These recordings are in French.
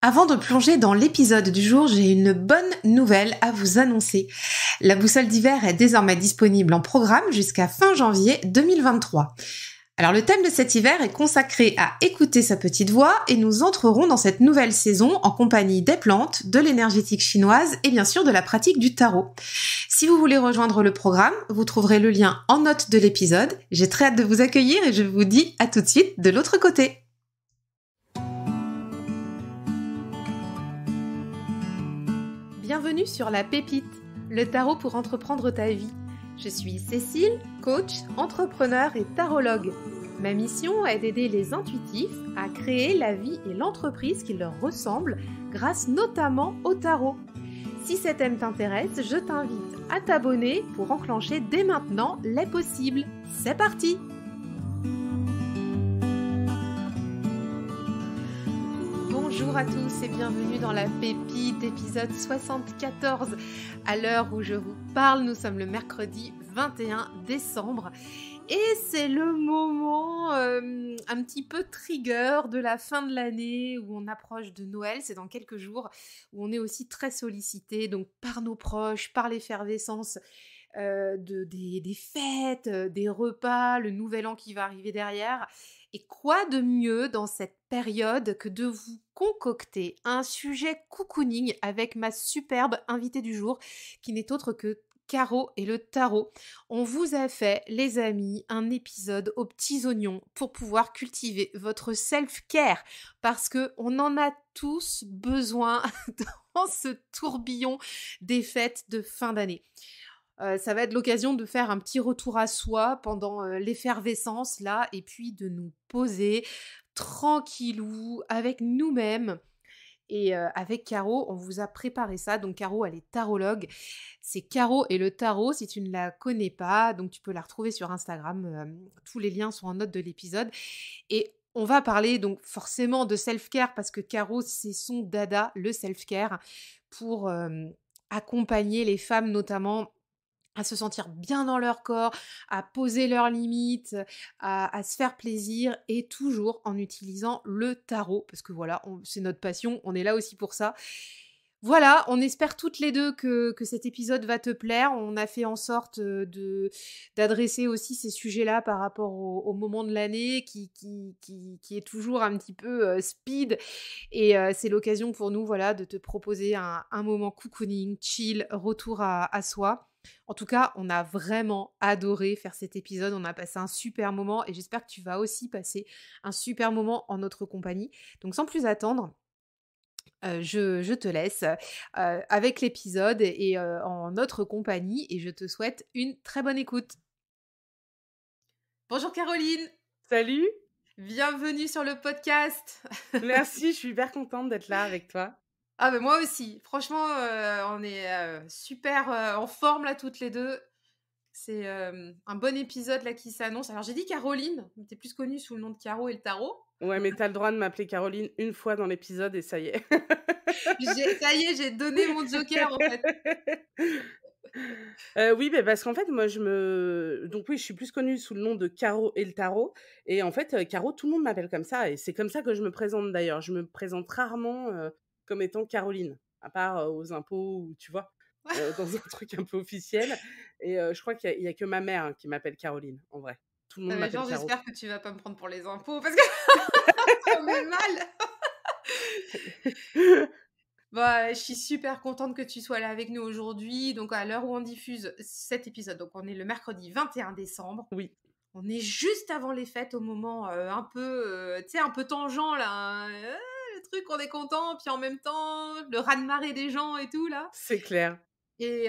Avant de plonger dans l'épisode du jour, j'ai une bonne nouvelle à vous annoncer. La boussole d'hiver est désormais disponible en programme jusqu'à fin janvier 2023. Alors le thème de cet hiver est consacré à écouter sa petite voix et nous entrerons dans cette nouvelle saison en compagnie des plantes, de l'énergétique chinoise et bien sûr de la pratique du tarot. Si vous voulez rejoindre le programme, vous trouverez le lien en note de l'épisode. J'ai très hâte de vous accueillir et je vous dis à tout de suite de l'autre côté. Bienvenue sur La Pépite, le tarot pour entreprendre ta vie. Je suis Cécile, coach, entrepreneur et tarologue. Ma mission est d'aider les intuitifs à créer la vie et l'entreprise qui leur ressemblent grâce notamment au tarot. Si ce thème t'intéresse, je t'invite à t'abonner pour enclencher dès maintenant les possibles. C'est parti! Bonjour à tous et bienvenue dans La Pépite, épisode 74. À l'heure où je vous parle, nous sommes le mercredi 21 décembre et c'est le moment un petit peu trigger de la fin de l'année où on approche de Noël. C'est dans quelques jours où on est aussi très sollicité donc par nos proches, par l'effervescence des fêtes, des repas, le nouvel an qui va arriver derrière. Et quoi de mieux dans cette période que de vous concocter un sujet cocooning avec ma superbe invitée du jour, qui n'est autre que Caro et le tarot. On vous a fait, les amis, un épisode aux petits oignons pour pouvoir cultiver votre self-care, parce qu'on en a tous besoin dans ce tourbillon des fêtes de fin d'année. Ça va être l'occasion de faire un petit retour à soi pendant l'effervescence là, et puis de nous poser tranquillou avec nous-mêmes. Et avec Caro, on vous a préparé ça. Donc Caro, elle est tarologue. C'est Caro et le tarot, si tu ne la connais pas. Donc tu peux la retrouver sur Instagram. Tous les liens sont en note de l'épisode. Et on va parler donc forcément de self-care parce que Caro, c'est son dada, le self-care, pour accompagner les femmes notamment à se sentir bien dans leur corps, à poser leurs limites, à se faire plaisir et toujours en utilisant le tarot parce que voilà, c'est notre passion, on est là aussi pour ça. Voilà, on espère toutes les deux que cet épisode va te plaire. On a fait en sorte d'adresser aussi ces sujets-là par rapport au moment de l'année qui est toujours un petit peu speed. Et c'est l'occasion pour nous voilà, de te proposer un moment cocooning, chill, retour à soi. En tout cas, on a vraiment adoré faire cet épisode. On a passé un super moment et j'espère que tu vas aussi passer un super moment en notre compagnie. Donc sans plus attendre, je te laisse avec l'épisode et en notre compagnie et je te souhaite une très bonne écoute. Bonjour Caroline, Salut, bienvenue sur le podcast. merci, je suis hyper contente d'être là avec toi. Ah ben moi aussi, franchement on est super en forme là toutes les deux. C'est un bon épisode là qui s'annonce. Alors j'ai dit Caroline, mais t'es plus connue sous le nom de Caro et le tarot. Ouais, mais t'as le droit de m'appeler Caroline une fois dans l'épisode et ça y est. Ça y est, j'ai donné mon joker en fait. Oui, beh, parce qu'en fait, moi, donc oui, je suis plus connue sous le nom de Caro et le tarot et en fait, Caro, tout le monde m'appelle comme ça et c'est comme ça que je me présente d'ailleurs. Je me présente rarement, comme étant Caroline, à part, aux impôts ou tu vois? Dans un truc un peu officiel et je crois qu'il y a que ma mère, hein, qui m'appelle Caroline, en vrai. Tout le monde Mais m'appelle genre Caro. j'espère que tu vas pas me prendre pour les impôts parce que ça me met mal. Bah, je suis super contente que tu sois là avec nous aujourd'hui. Donc, à l'heure où on diffuse cet épisode, donc on est le mercredi 21 décembre. Oui. On est juste avant les fêtes, au moment un peu, tu sais, un peu tangent là. Hein, le truc, on est content, puis en même temps, le raz-de-marée des gens et tout là. C'est clair. Et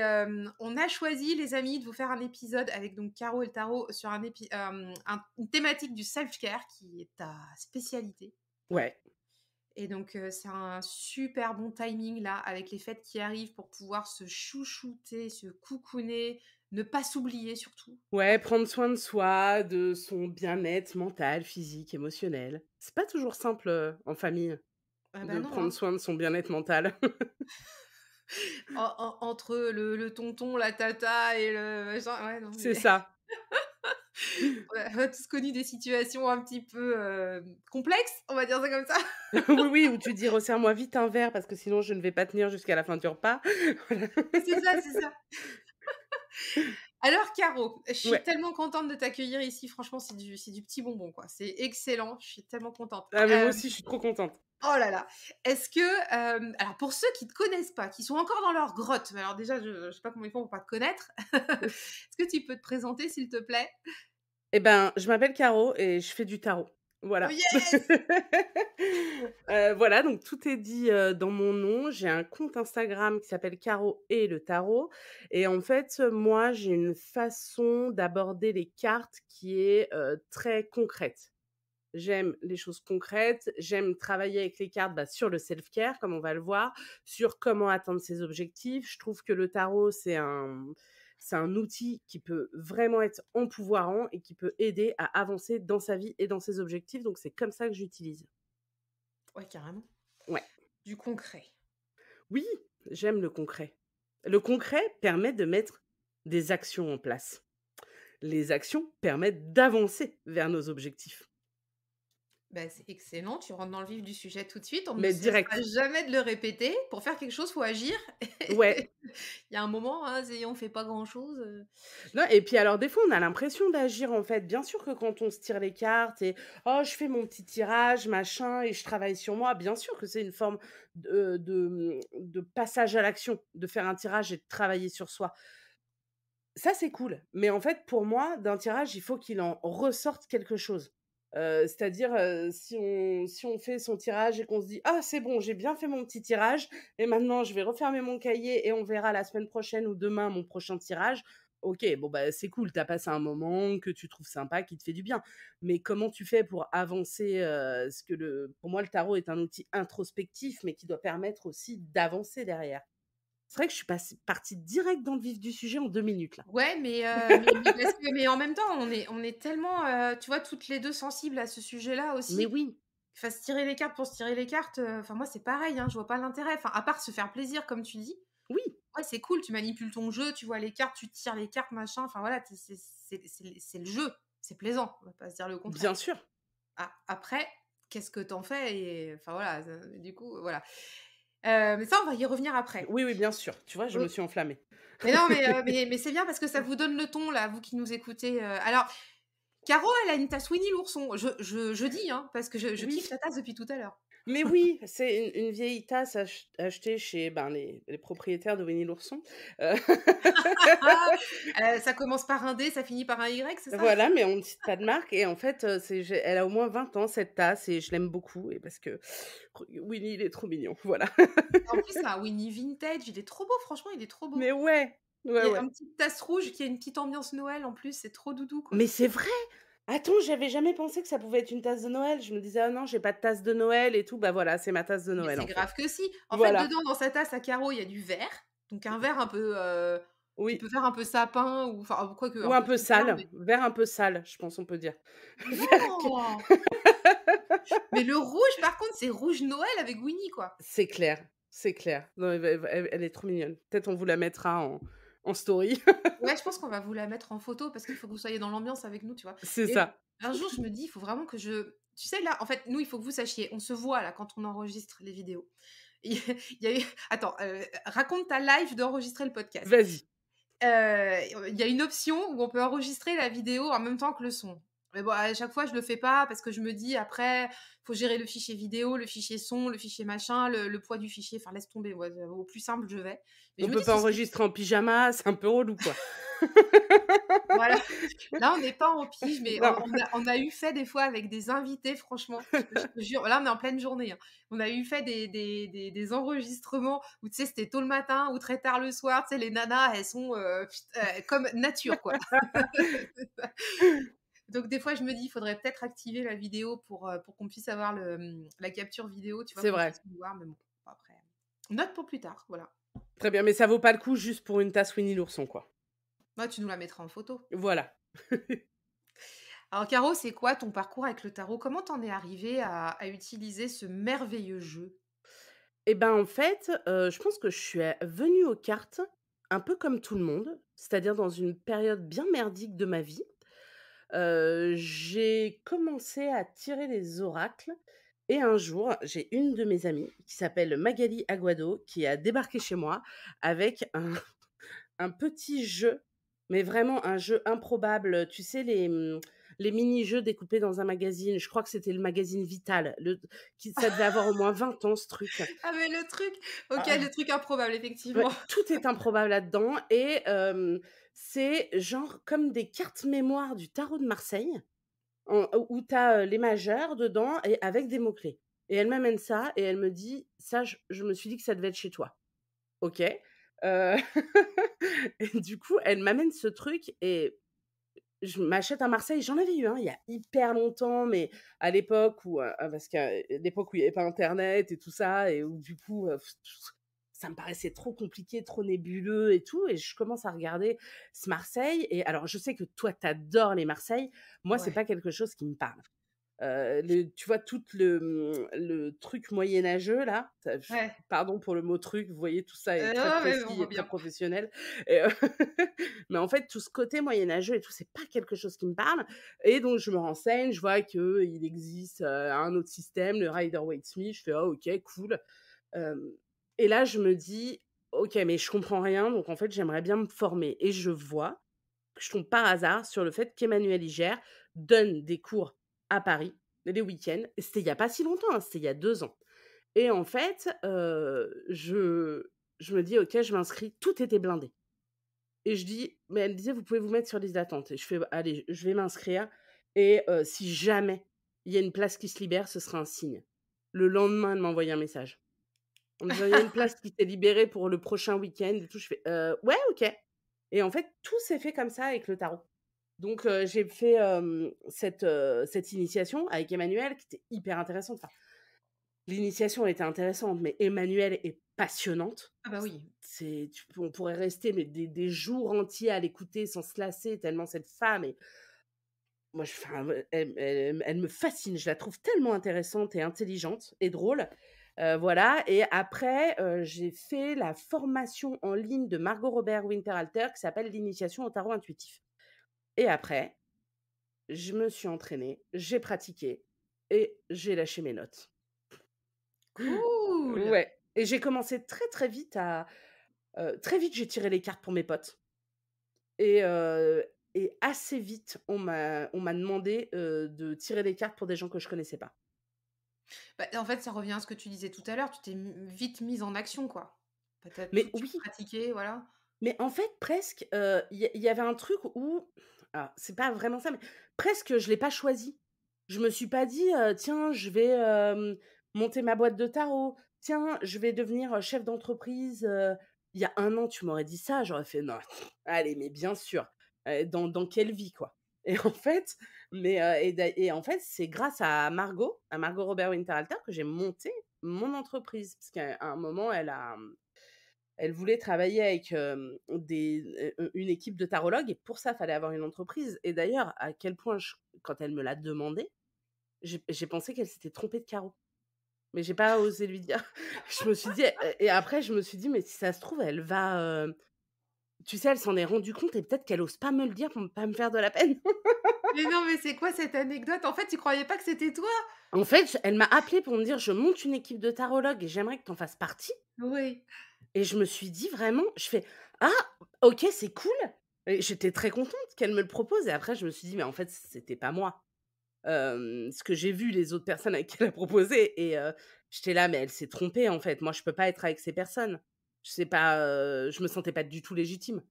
on a choisi, les amis, de vous faire un épisode avec donc Caro et le tarot sur une thématique du self-care qui est ta spécialité. Ouais. Et donc, c'est un super bon timing là, avec les fêtes qui arrivent pour pouvoir se chouchouter, se coucouner, ne pas s'oublier surtout. Ouais, prendre soin de soi, de son bien-être mental, physique, émotionnel. C'est pas toujours simple, en famille, Ah bah de non, prendre hein. soin de son bien-être mental. Entre le tonton, la tata et le machin, ouais, non, C'est mais ça. On a tous connu des situations un petit peu, complexes, on va dire ça comme ça. Oui, oui, où tu dis: «Resserre-moi vite un verre parce que sinon je ne vais pas tenir jusqu'à la fin du repas». Voilà. C'est ça, c'est ça. Alors Caro, je suis Ouais. tellement contente de t'accueillir ici, franchement, c'est du petit bonbon, quoi. C'est excellent, je suis tellement contente. Ah mais moi aussi, je suis trop contente. Oh là là, est-ce que, alors pour ceux qui te connaissent pas, qui sont encore dans leur grotte, alors déjà je sais pas comment ils font pour pas te connaître. Est-ce que tu peux te présenter s'il te plaît? Eh ben, je m'appelle Caro et je fais du tarot. Oh Voilà. yes! Voilà, donc tout est dit, dans mon nom. J'ai un compte Instagram qui s'appelle Caro et le tarot et en fait, moi, j'ai une façon d'aborder les cartes qui est, très concrète. J'aime les choses concrètes, j'aime travailler avec les cartes, bah, sur le self-care, comme on va le voir, sur comment atteindre ses objectifs. Je trouve que le tarot, c'est un outil qui peut vraiment être empouvoirant et qui peut aider à avancer dans sa vie et dans ses objectifs, donc c'est comme ça que j'utilise. Ouais, carrément. Ouais. Du concret. Oui, j'aime le concret. Le concret permet de mettre des actions en place. Les actions permettent d'avancer vers nos objectifs. Bah, c'est excellent, tu rentres dans le vif du sujet tout de suite. On ne Mais cessera direct. jamais de le répéter. Pour faire quelque chose, faut agir. Ouais. Il y a un moment, hein, si on fait pas grand-chose, Non et puis alors des fois, on a l'impression d'agir en fait. Bien sûr que quand on se tire les cartes et: «Oh je fais mon petit tirage machin et je travaille sur moi», bien sûr que c'est une forme de passage à l'action, de faire un tirage et de travailler sur soi. Ça, c'est cool, mais en fait, pour moi, d'un tirage, il faut qu'il en ressorte quelque chose. C'est-à-dire, si on fait son tirage et qu'on se dit: «Ah, c'est bon, j'ai bien fait mon petit tirage et maintenant je vais refermer mon cahier et on verra la semaine prochaine ou demain mon prochain tirage». OK, bon, bah, c'est cool, tu as passé un moment que tu trouves sympa, qui te fait du bien. Mais comment tu fais pour avancer, ce que le pour moi, le tarot est un outil introspectif, mais qui doit permettre aussi d'avancer derrière. C'est vrai que je suis partie direct dans le vif du sujet en 2 minutes là. ouais, mais parce que mais en même temps, on est tellement, tu vois, toutes les 2 sensibles à ce sujet-là Mais aussi. oui, Enfin, se tirer les cartes pour se tirer les cartes, enfin moi, c'est pareil, hein, je vois pas l'intérêt. Enfin, à part se faire plaisir comme tu dis. oui, Ouais, c'est cool, tu manipules ton jeu, tu vois les cartes, tu tires les cartes, machin, enfin voilà, c'est le jeu, c'est plaisant, on va pas se dire le contraire. bien sûr. Après, qu'est-ce que tu fais? Et enfin voilà, du coup, voilà. Mais ça, on va y revenir après. Oui, oui, bien sûr. Tu vois, je Heu, me suis enflammée. mais non, mais c'est bien parce que ça vous donne le ton là, vous qui nous écoutez, alors Caro, elle a une tasse Winnie l'ourson. Je dis, hein, parce que je Oui, kiffe ta tasse depuis tout à l'heure. mais oui, c'est une vieille tasse achetée chez, ben, les propriétaires de Winnie l'ourson. Heu, Ça commence par un D, ça finit par un Y, c'est ça? voilà, mais on ne cite pas de marque et en fait, elle a au moins 20 ans cette tasse et je l'aime beaucoup et parce que Winnie, il est trop mignon, voilà. En plus, c'est un Winnie vintage, il est trop beau, franchement, il est trop beau. Mais ouais, Il ouais, y a ouais. une petite tasse rouge qui a une petite ambiance Noël en plus, c'est trop doudou, quoi. Mais c'est vrai! Attends, j'avais jamais pensé que ça pouvait être une tasse de Noël. Je me disais: «Ah non, j'ai pas de tasse de Noël et tout». Bah voilà, c'est ma tasse de Mais Noël, c'est en fait. grave que si. En fait, Voilà, dedans, dans sa tasse à carreaux, il y a du verre, donc un verre un peu, qui oui. peut faire un peu sapin ou enfin, quoique Ou un un peu peu trop tard, sale, mais vert un peu sale, je pense on peut dire. Vert qui non! Mais le rouge, par contre, c'est rouge Noël avec Winnie, quoi. c'est clair, c'est clair. Non, elle est trop mignonne. Peut-être on vous la mettra en story. Ouais, je pense qu'on va vous la mettre en photo parce qu'il faut que vous soyez dans l'ambiance avec nous, tu vois? C'est Et ça. un jour, je me dis: «Il faut vraiment que je» tu sais, là, en fait, nous, il faut que vous sachiez, on se voit, là, quand on enregistre les vidéos. Il y a il y a eu attends, raconte ta live d'enregistrer le podcast. Vas-y. Il y a une option où on peut enregistrer la vidéo en même temps que le son. Mais bon, à chaque fois, je le fais pas parce que je me dis: «Après, faut gérer le fichier vidéo, le fichier son, le fichier machin, le poids du fichier». Enfin, laisse tomber, ouais, au plus simple, je vais. Mais je On me peut dis: pas «Ce serait» enregistrer en pyjama, c'est un peu relou, quoi. voilà. Là, on n'est pas en pige, mais on Non. on a on a eu fait des fois avec des invités, franchement, je te jure, là, on est en pleine journée, hein. On a eu fait des enregistrements où, tu sais, c'était tôt le matin ou très tard le soir, tu sais, les nanas, elles sont, comme nature, quoi. Donc des fois, je me dis: «Il faudrait peut-être activer la vidéo pour qu'on puisse avoir la capture vidéo, tu vois, C'est qu'on puisse vrai. nous voir», mais bon, après, note pour plus tard, voilà. Très bien, mais ça vaut pas le coup juste pour une tasse Winnie l'ourson, quoi. Ouais, tu nous la mettras en photo. Voilà. Alors Caro, c'est quoi ton parcours avec le tarot? Comment t'en es arrivée à utiliser ce merveilleux jeu? Et ben, en fait, je pense que je suis venue aux cartes un peu comme tout le monde, c'est-à-dire dans une période bien merdique de ma vie. j'ai commencé à tirer les oracles et un jour, j'ai une de mes amies qui s'appelle Magali Aguado qui a débarqué chez moi avec un petit jeu, mais vraiment un jeu improbable, tu sais les mini-jeux découpés dans un magazine, je crois que c'était le magazine Vital, ça devait avoir au moins 20 ans ce truc. Ah mais le truc OK, Ah, le truc improbable ouais, effectivement. tout est improbable là-dedans et c'est genre comme des cartes mémoire du tarot de Marseille, où tu as, les majeurs dedans et avec des mots-clés et elle m'amène ça et elle me dit: «Ça, je me suis dit que ça devait être chez toi». OK, et du coup, elle m'amène ce truc et je m'achète à Marseille. J'en avais eu un il y a hyper longtemps, mais à l'époque où, parce qu'à l'époque où il y avait pas internet et tout ça et où du coup, ça me paraissait trop compliqué, trop nébuleux et tout et je commence à regarder ce Marseille et alors je sais que toi, tu adores les Marseille. Moi, c'est Ouais, pas quelque chose qui me parle. Tu vois tout le truc moyenâgeux là, ouais. pardon pour le mot truc, vous voyez tout ça est très Non, mais on précis voit et très bien. professionnel et mais en fait tout ce côté moyenâgeux et tout, c'est pas quelque chose qui me parle et donc je me renseigne, je vois qu'il existe, un autre système, le Rider-Waite-Smith, je fais: «Ah OK, cool». Hem Et là je me dis: «OK, mais je comprends rien donc en fait j'aimerais bien me former» et je vois je tombe par hasard sur le fait qu'Emmanuel Iger donne des cours à Paris les week-ends. Et c'était il y a pas si longtemps, hein, c'était il y a 2 ans. Et en fait, je me dis: «OK, je m'inscris». Tout était blindé et je dis mais elle me disait: «Vous pouvez vous mettre sur liste d'attente» et je fais: «Bah, allez, je vais m'inscrire et si jamais il y a une place qui se libère, ce sera un signe». Le lendemain, elle m'a envoyé un message en me disant: «Il y a une place qui s'est libérée pour le prochain week-end et tout». Je fais: ouais, OK» et en fait, tout s'est fait comme ça avec le tarot. Donc j'ai fait, cette initiation avec Emmanuel qui était hyper intéressante. Enfin, l'initiation était intéressante, mais Emmanuel est passionnante. Ah bah oui. On pourrait rester mais des jours entiers à l'écouter sans se lasser tellement cette femme est moi je enfin, elle me fascine. Je la trouve tellement intéressante et intelligente et drôle. Voilà et après, j'ai fait la formation en ligne de Margot Robert Winterhalter qui s'appelle «L'initiation au tarot intuitif» et après je me suis entraînée, j'ai pratiqué et j'ai lâché mes notes. Cool! Ouais et j'ai commencé très, très vite très vite, j'ai tiré les cartes pour mes potes et assez vite, on m'a demandé, de tirer les cartes pour des gens que je connaissais pas. Bah, en fait, ça revient à ce que tu disais tout à l'heure, tu t'es vite mise en action, quoi. Peut-être tout Mais de suite oui, pratiqué, voilà. mais en fait, presque, il y avait un truc où alors c'est pas vraiment ça, mais presque je l'ai pas choisi. Je me suis pas dit, «Tiens, je vais, monter ma boîte de tarot. Tiens, je vais devenir, chef d'entreprise», il y a 1 an, tu m'aurais dit ça, j'aurais fait: «Non, allez, mais bien sûr, dans quelle vie, quoi?» Et en fait et en fait, c'est grâce à Margot Robert Winterhalter que j'ai monté mon entreprise. Parce qu'à un moment, elle voulait travailler avec, une équipe de tarologues et pour ça, il fallait avoir une entreprise et d'ailleurs, à quel point quand elle me l'a demandé, j'ai pensé qu'elle s'était trompée de carreau. Mais j'ai pas osé lui dire. Je me suis dit et après je me suis dit: «Mais si ça se trouve, elle va, tu sais, elle s'en est rendue compte et peut-être qu'elle ose pas me le dire pour pas me faire de la peine». Mais non, mais c'est quoi cette anecdote? En fait, tu croyais pas que c'était toi? En fait, elle m'a appelée pour me dire: «Je monte une équipe de tarologues et j'aimerais que tu en fasses partie» Oui. et je me suis dit vraiment, je fais: «Ah OK, c'est cool» et j'étais très contente qu'elle me le propose et après je me suis dit: «Mais en fait, c'était pas moi». Parce que j'ai vu les autres personnes avec qui elle a proposé et j'étais là: «Mais elle s'est trompée en fait, moi je peux pas être avec ces personnes». Je sais pas, je me sentais pas du tout légitime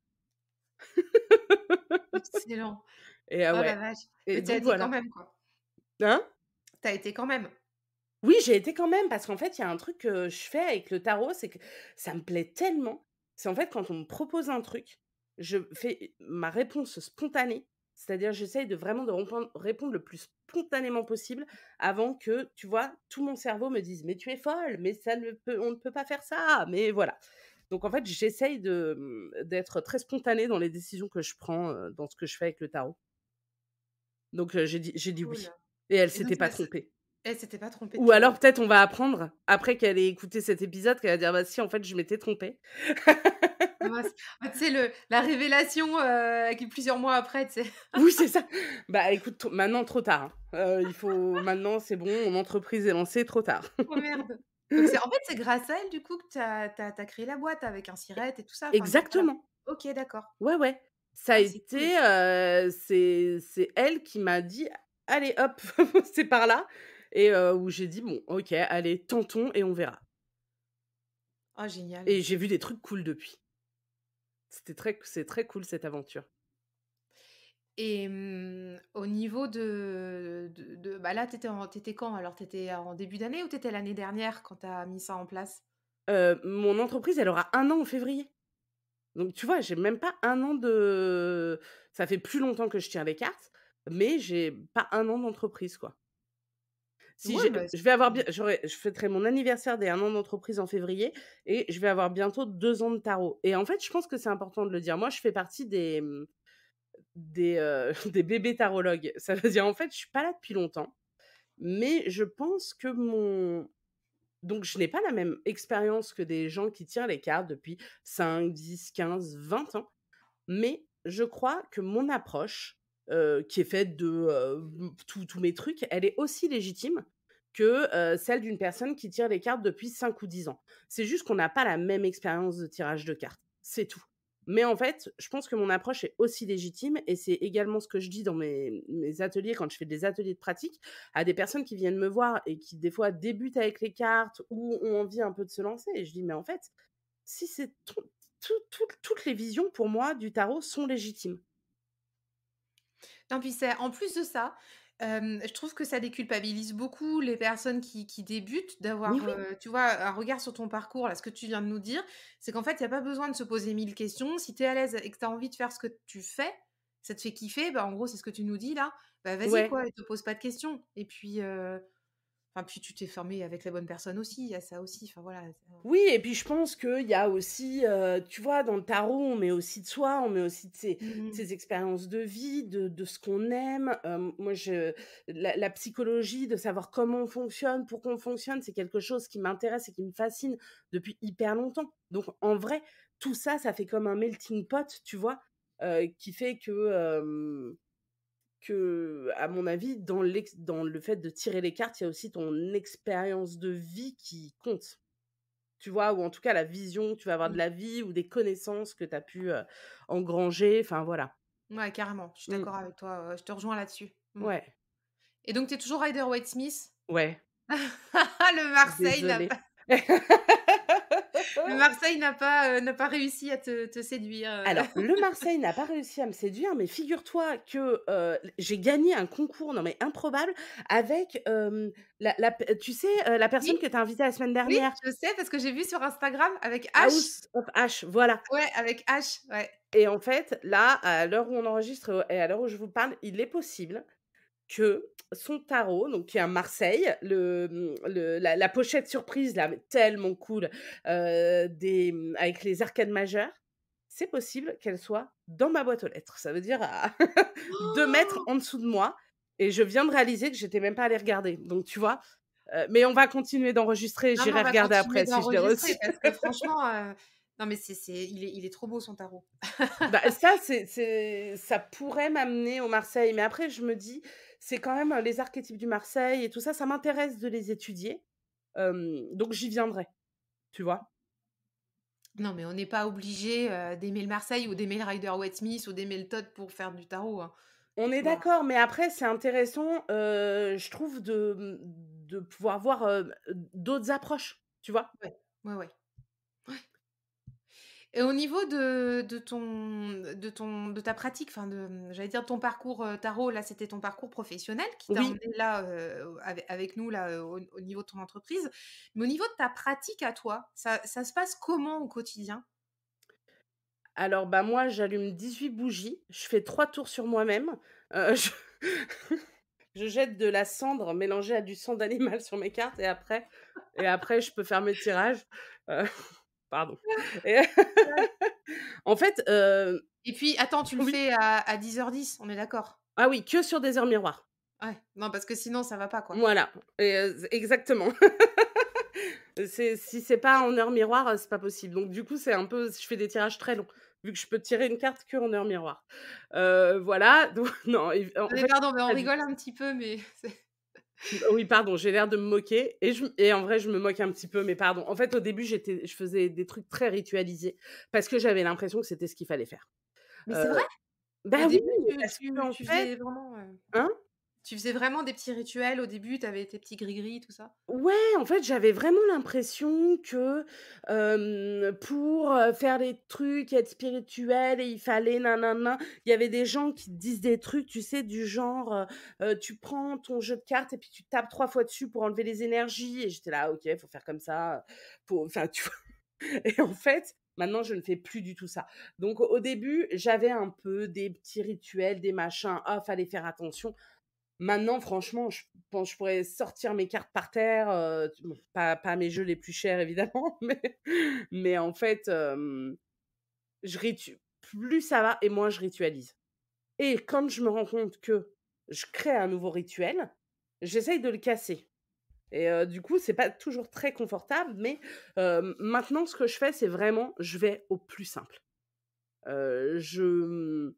Excellent. et Oh la ouais vache. et Mais tu as donc été quand voilà. même, quoi. Hein? Tu as été quand même? Oui, j'ai été quand même parce qu'en fait, il y a un truc que je fais avec le tarot, c'est que ça me plaît tellement. C'est en fait quand on me propose un truc, je fais ma réponse spontanée, c'est-à-dire j'essaye de vraiment de répondre le plus spontanément possible avant que, tu vois, tout mon cerveau me dise: «Mais tu es folle, mais ça ne peut on ne peut pas faire ça», mais voilà. Donc en fait, j'essaye d'être très spontanée dans les décisions que je prends, dans ce que je fais avec le tarot. Donc j'ai dit Cool oui et elle et donc s'était pas ça se trompée. elle s'était pas trompée de Ou carreau? alors peut-être on va apprendre, après qu'elle ait écouté cet épisode, qu'elle va dire: «Bah si, en fait, je m'étais trompée». mince. Ah, tu sais la révélation, qui plusieurs mois après, tu sais? Oui, c'est ça. Bah, écoute, maintenant trop tard, hein. Il faut maintenant c'est bon, mon entreprise est lancée, trop tard. Oh merde! Donc c'est en fait, c'est grâce à elle du coup que tu as créé la boîte avec un siret et tout ça? Enfin donc voilà. Exactement. OK, d'accord. Ouais, ouais. Ça a Ah, c'est cool. été, c'est elle qui m'a dit: «Allez hop, c'est par là» et où j'ai dit: «Bon, OK, allez, tentons et on verra» Ah génial. et j'ai vu des trucs cool depuis. C'est très cool cette aventure. Et au niveau de bah, là, tu étais quand alors? Tu étais en début d'année ou tu étais l'année dernière quand tu as mis ça en place? Mon entreprise, elle aura 1 an en février. Donc tu vois, j'ai même pas 1 an de ça fait plus longtemps que je tire les cartes, mais j'ai pas 1 an d'entreprise, quoi. Si Ouais, j'ai bah, je vais avoir mmh. bien je fêterai mon anniversaire des 1 an d'entreprise en février et je vais avoir bientôt 2 ans de tarot et en fait, je pense que c'est important de le dire. Moi, je fais partie des bébés tarologues. Ça veut dire, en fait, je suis pas là depuis longtemps, mais je pense que mon donc je n'ai pas la même expérience que des gens qui tirent les cartes depuis 5, 10, 15, 20 ans. Mais je crois que mon approche, qui est faite de, tous mes trucs, elle est aussi légitime que, celle d'une personne qui tire les cartes depuis 5 ou 10 ans. C'est juste qu'on n'a pas la même expérience de tirage de cartes, c'est tout. Mais en fait, je pense que mon approche est aussi légitime et c'est également ce que je dis dans mes ateliers, quand je fais des ateliers de pratique, à des personnes qui viennent me voir et qui, des fois, débutent avec les cartes ou ont envie un peu de se lancer et je dis: «Mais en fait, si c'est toutes les visions pour moi du tarot sont légitimes. Non, puis c'est en plus de ça, je trouve que ça déculpabilise beaucoup les personnes qui débutent Mais d'avoir, oui, tu vois, un regard sur ton parcours, là, ce que tu viens de nous dire, c'est qu'en fait, il y a pas besoin de se poser 1000 questions. Si tu es à l'aise et que tu as envie de faire ce que tu fais, ça te fait kiffer, bah, en gros, c'est ce que tu nous dis là, bah, vas-y ouais. quoi et te pose pas de questions et puis, enfin, puis tu t'es formé avec la bonne personne aussi, il y a ça aussi, enfin voilà, Oui et puis je pense qu'il y a aussi, tu vois, dans le tarot, on met aussi de soi, on met aussi de mmh ses expériences de vie, de ce qu'on aime. Moi je la psychologie, de savoir comment on fonctionne, pourquoi on fonctionne, c'est quelque chose qui m'intéresse et qui me fascine depuis hyper longtemps. Donc en vrai, tout ça, ça fait comme un melting pot, tu vois? Qui fait que, à mon avis, dans le fait de tirer les cartes, il y a aussi ton expérience de vie qui compte. Tu vois? Ou en tout cas la vision que tu vas avoir de mh. la vie ou des connaissances que tu as pu, engranger, enfin voilà. Ouais, carrément, je suis Mmh. d'accord avec toi, je te rejoins là-dessus. Mmh. Ouais, Et donc tu es toujours Rider-Waite-Smith? ouais, Le Marseille n'a désolée. pas le Marseille n'a pas réussi à te séduire, Alors, le Marseille n'a pas réussi à me séduire, mais figure-toi que, j'ai gagné un concours, non mais improbable, avec, tu sais, la Oui, personne que tu as invitée la semaine oui, dernière? je sais parce que j'ai vu sur Instagram avec H. House of H, voilà. Ouais, avec H, ouais. Et en fait, là, à l'heure où on enregistre, et à l'heure où je vous parle, il est possible que son tarot, donc qui est à Marseille, la pochette surprise là, mais tellement cool, avec les arcanes majeures, c'est possible qu'elle soit dans ma boîte aux lettres. Ça veut dire à 2 mètres en dessous de moi et je viens de réaliser que j'étais même pas allée regarder. Donc tu vois? Mais on va continuer d'enregistrer, Non, mais on j'irai va regarder continuer après si je l'ai d'enregistrer reçu. parce que franchement, non mais il est trop beau son tarot. Bah, ça, ça pourrait m'amener au Marseille, mais après je me dis: «C'est quand même, les archétypes du Marseille et tout ça, ça m'intéresse de les étudier». Donc j'y viendrai, tu vois? Non, mais on n'est pas obligé, d'aimer le Marseille ou d'aimer le Rider-Waite-Smith ou d'aimer le Todd pour faire du tarot, hein. On est Voilà. d'accord, mais après c'est intéressant, je trouve de pouvoir voir, d'autres approches, tu vois? Ouais, ouais, ouais. Et au niveau de ta pratique, enfin j'allais dire ton parcours, tarot, là, c'était ton parcours professionnel qui t'a Oui, emmené là, avec nous là, au niveau de ton entreprise. Mais au niveau de ta pratique à toi, ça se passe comment au quotidien? alors, bah, moi j'allume 18 bougies, je fais 3 tours sur moi-même, je je jette de la cendre mélangée à du sang d'animal sur mes cartes et après je peux faire mes tirages, heu, pardon et Ouais. en fait, Et puis attends, tu le oui. fais à 10h10, on est d'accord? Ah oui, que sur des heures miroirs. Ouais, non parce que sinon ça va pas, quoi. Voilà et exactement. Si c'est pas en heure miroir, c'est pas possible. Donc du coup, c'est un peu je fais des tirages très longs, vu que je peux tirer une carte qu'en heure miroir. Voilà, donc non, en Mais fait, pardon, mais on pas du rigole un petit peu, mais c'est oui, pardon, j'ai l'air de me moquer et en vrai, je me moque un petit peu, mais pardon. En fait, au début, je faisais des trucs très ritualisés parce que j'avais l'impression que c'était ce qu'il fallait faire. mais Heu, c'est vrai? Au Bah oui, début, parce qu'en fait faisais vraiment, hein? tu faisais vraiment des petits rituels au début, tu avais tes petits gris-gris, tout ça? Ouais, en fait, j'avais vraiment l'impression que, pour, faire des trucs, être spirituel, il fallait nin. Il y avait des gens qui te disent des trucs, tu sais, du genre, tu prends ton jeu de cartes et puis tu tapes 3 fois dessus pour enlever les énergies et j'étais là: «Ah, «OK, faut faire comme ça», faut enfin, tu vois? Et en fait, maintenant, je ne fais plus du tout ça. Donc au début, j'avais un peu des petits rituels, des machins, ah, fallait faire attention. Maintenant, franchement, je pense je pourrais sortir mes cartes par terre, bon, pas mes jeux les plus chers évidemment, mais en fait, je ritu plus ça va et moins je ritualise. Et quand je me rends compte que je crée un nouveau rituel, j'essaye de le casser et du coup, c'est pas toujours très confortable, mais maintenant ce que je fais, c'est vraiment je vais au plus simple. Je,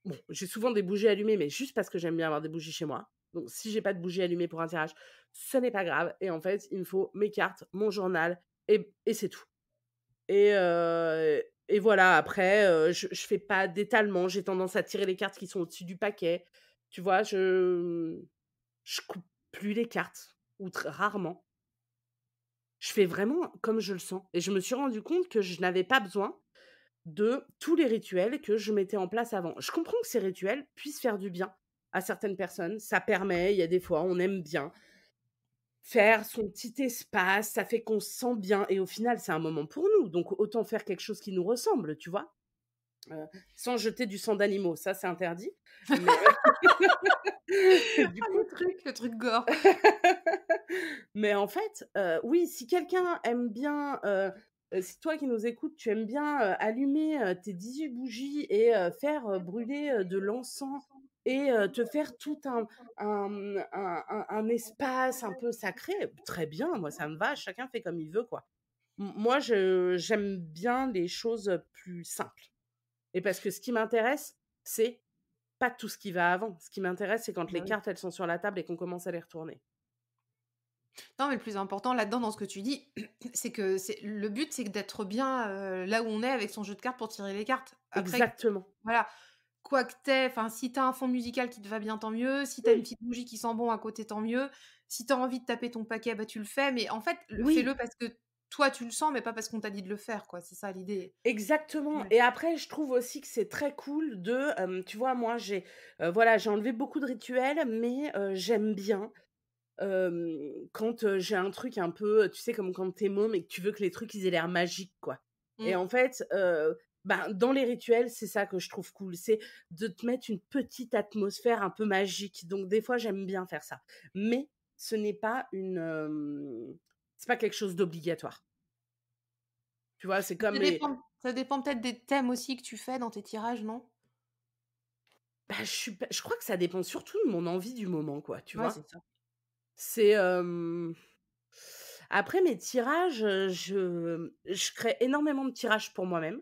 bon, j'ai souvent des bougies allumées, mais juste parce que j'aime bien avoir des bougies chez moi. Donc si j'ai pas de bougies allumées pour un tirage, ce n'est pas grave et en fait, il me faut mes cartes, mon journal et c'est tout. Et voilà, après, je fais pas d'étalement, j'ai tendance à tirer les cartes qui sont au-dessus du paquet. Tu vois? Je coupe plus les cartes ou très rarement. Je fais vraiment comme je le sens et je me suis rendu compte que je n'avais pas besoin de tous les rituels que je mettais en place avant. Je comprends que ces rituels puissent faire du bien à certaines personnes. Ça permet, il y a des fois, on aime bien faire son petit espace, ça fait qu'on se sent bien et au final, c'est un moment pour nous. Donc autant faire quelque chose qui nous ressemble, tu vois? Sans jeter du sang d'animaux, ça c'est interdit. Mais du Ah coup le truc gore. mais en fait, oui, si quelqu'un aime bien, si toi qui nous écoutes, tu aimes bien, allumer, tes 18 bougies et faire, brûler, de l'encens et te faire tout un espace un peu sacré, très bien, moi ça me va, chacun fait comme il veut, quoi. Moi, j'aime bien les choses, plus simples et parce que ce qui m'intéresse, c'est pas tout ce qui va avant. Ce qui m'intéresse, c'est quand Bah les oui. cartes, elles sont sur la table et qu'on commence à les retourner. Non, mais le plus important là-dedans, dans ce que tu dis, c'est que c'est le but, c'est que d'être bien, là où on est avec son jeu de cartes pour tirer les cartes. Après, Exactement. voilà, quoi que tu enfin, si tu as un fond musical qui te va bien, tant mieux. Si tu as une Oui, petite bougie qui sent bon à côté, tant mieux. Si tu as envie de taper ton paquet, bah, tu le fais. Mais en fait, oui, fais-le parce que toi, tu le sens, mais pas parce qu'on t'a dit de le faire, quoi. C'est ça l'idée. exactement Ouais. et après je trouve aussi que c'est très cool de, tu vois, moi voilà, j'ai enlevé beaucoup de rituels mais j'aime bien, quand, j'ai un truc un peu, tu sais, comme quand tu es môme et que tu veux que les trucs, ils aient l'air magiques, quoi et Mmh. en fait, ben, dans les rituels, c'est ça que je trouve cool, c'est de te mettre une petite atmosphère un peu magique donc des fois, j'aime bien faire ça mais ce n'est pas c'est pas quelque chose d'obligatoire. Tu vois? C'est comme les Ça dépend peut-être des thèmes aussi que tu fais dans tes tirages, non? bah, je crois que ça dépend surtout de mon envie du moment, quoi, tu Ouais, c'est vois? ça. C'est, après mes tirages, je crée énormément de tirages pour moi-même.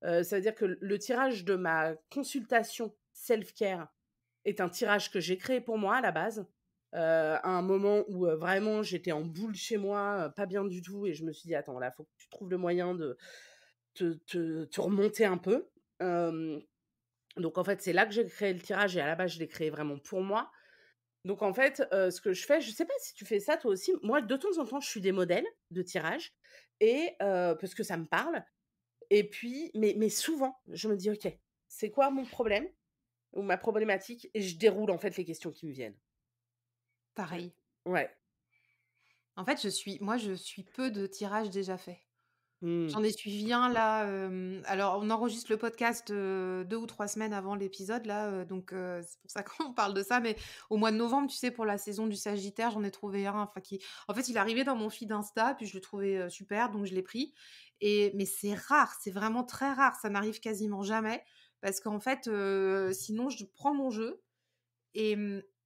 Ça veut dire que le tirage de ma consultation self-care est un tirage que j'ai créé pour moi à la base, à un moment où, vraiment j'étais en boule chez moi, pas bien du tout et je me suis dit: «Attends, là, faut que tu trouves le moyen de te remonter un peu». Donc en fait, c'est là que j'ai créé le tirage et à la base, je l'ai créé vraiment pour moi. Donc en fait, ce que je fais, je sais pas si tu fais ça toi aussi, moi de temps en temps, je suis des modèles de tirage et parce que ça me parle et puis mais souvent, je me dis: «OK, c'est quoi mon problème ou ma problématique?» et je déroule en fait les questions qui me viennent. Heu, Pareil. ouais. En fait, je suis peu de tirages déjà faits. Mmh. J'en ai suivi un là, alors on enregistre le podcast, 2 ou 3 semaines avant l'épisode là, donc c'est pour ça qu'on parle de ça, mais au mois de novembre, tu sais, pour la saison du Sagittaire, j'en ai trouvé un, enfin qui en fait, il arrivait dans mon feed Insta, puis je le trouvais, super, donc je l'ai pris mais c'est rare, c'est vraiment très rare, ça n'arrive quasiment jamais parce qu'en fait, sinon je prends mon jeu et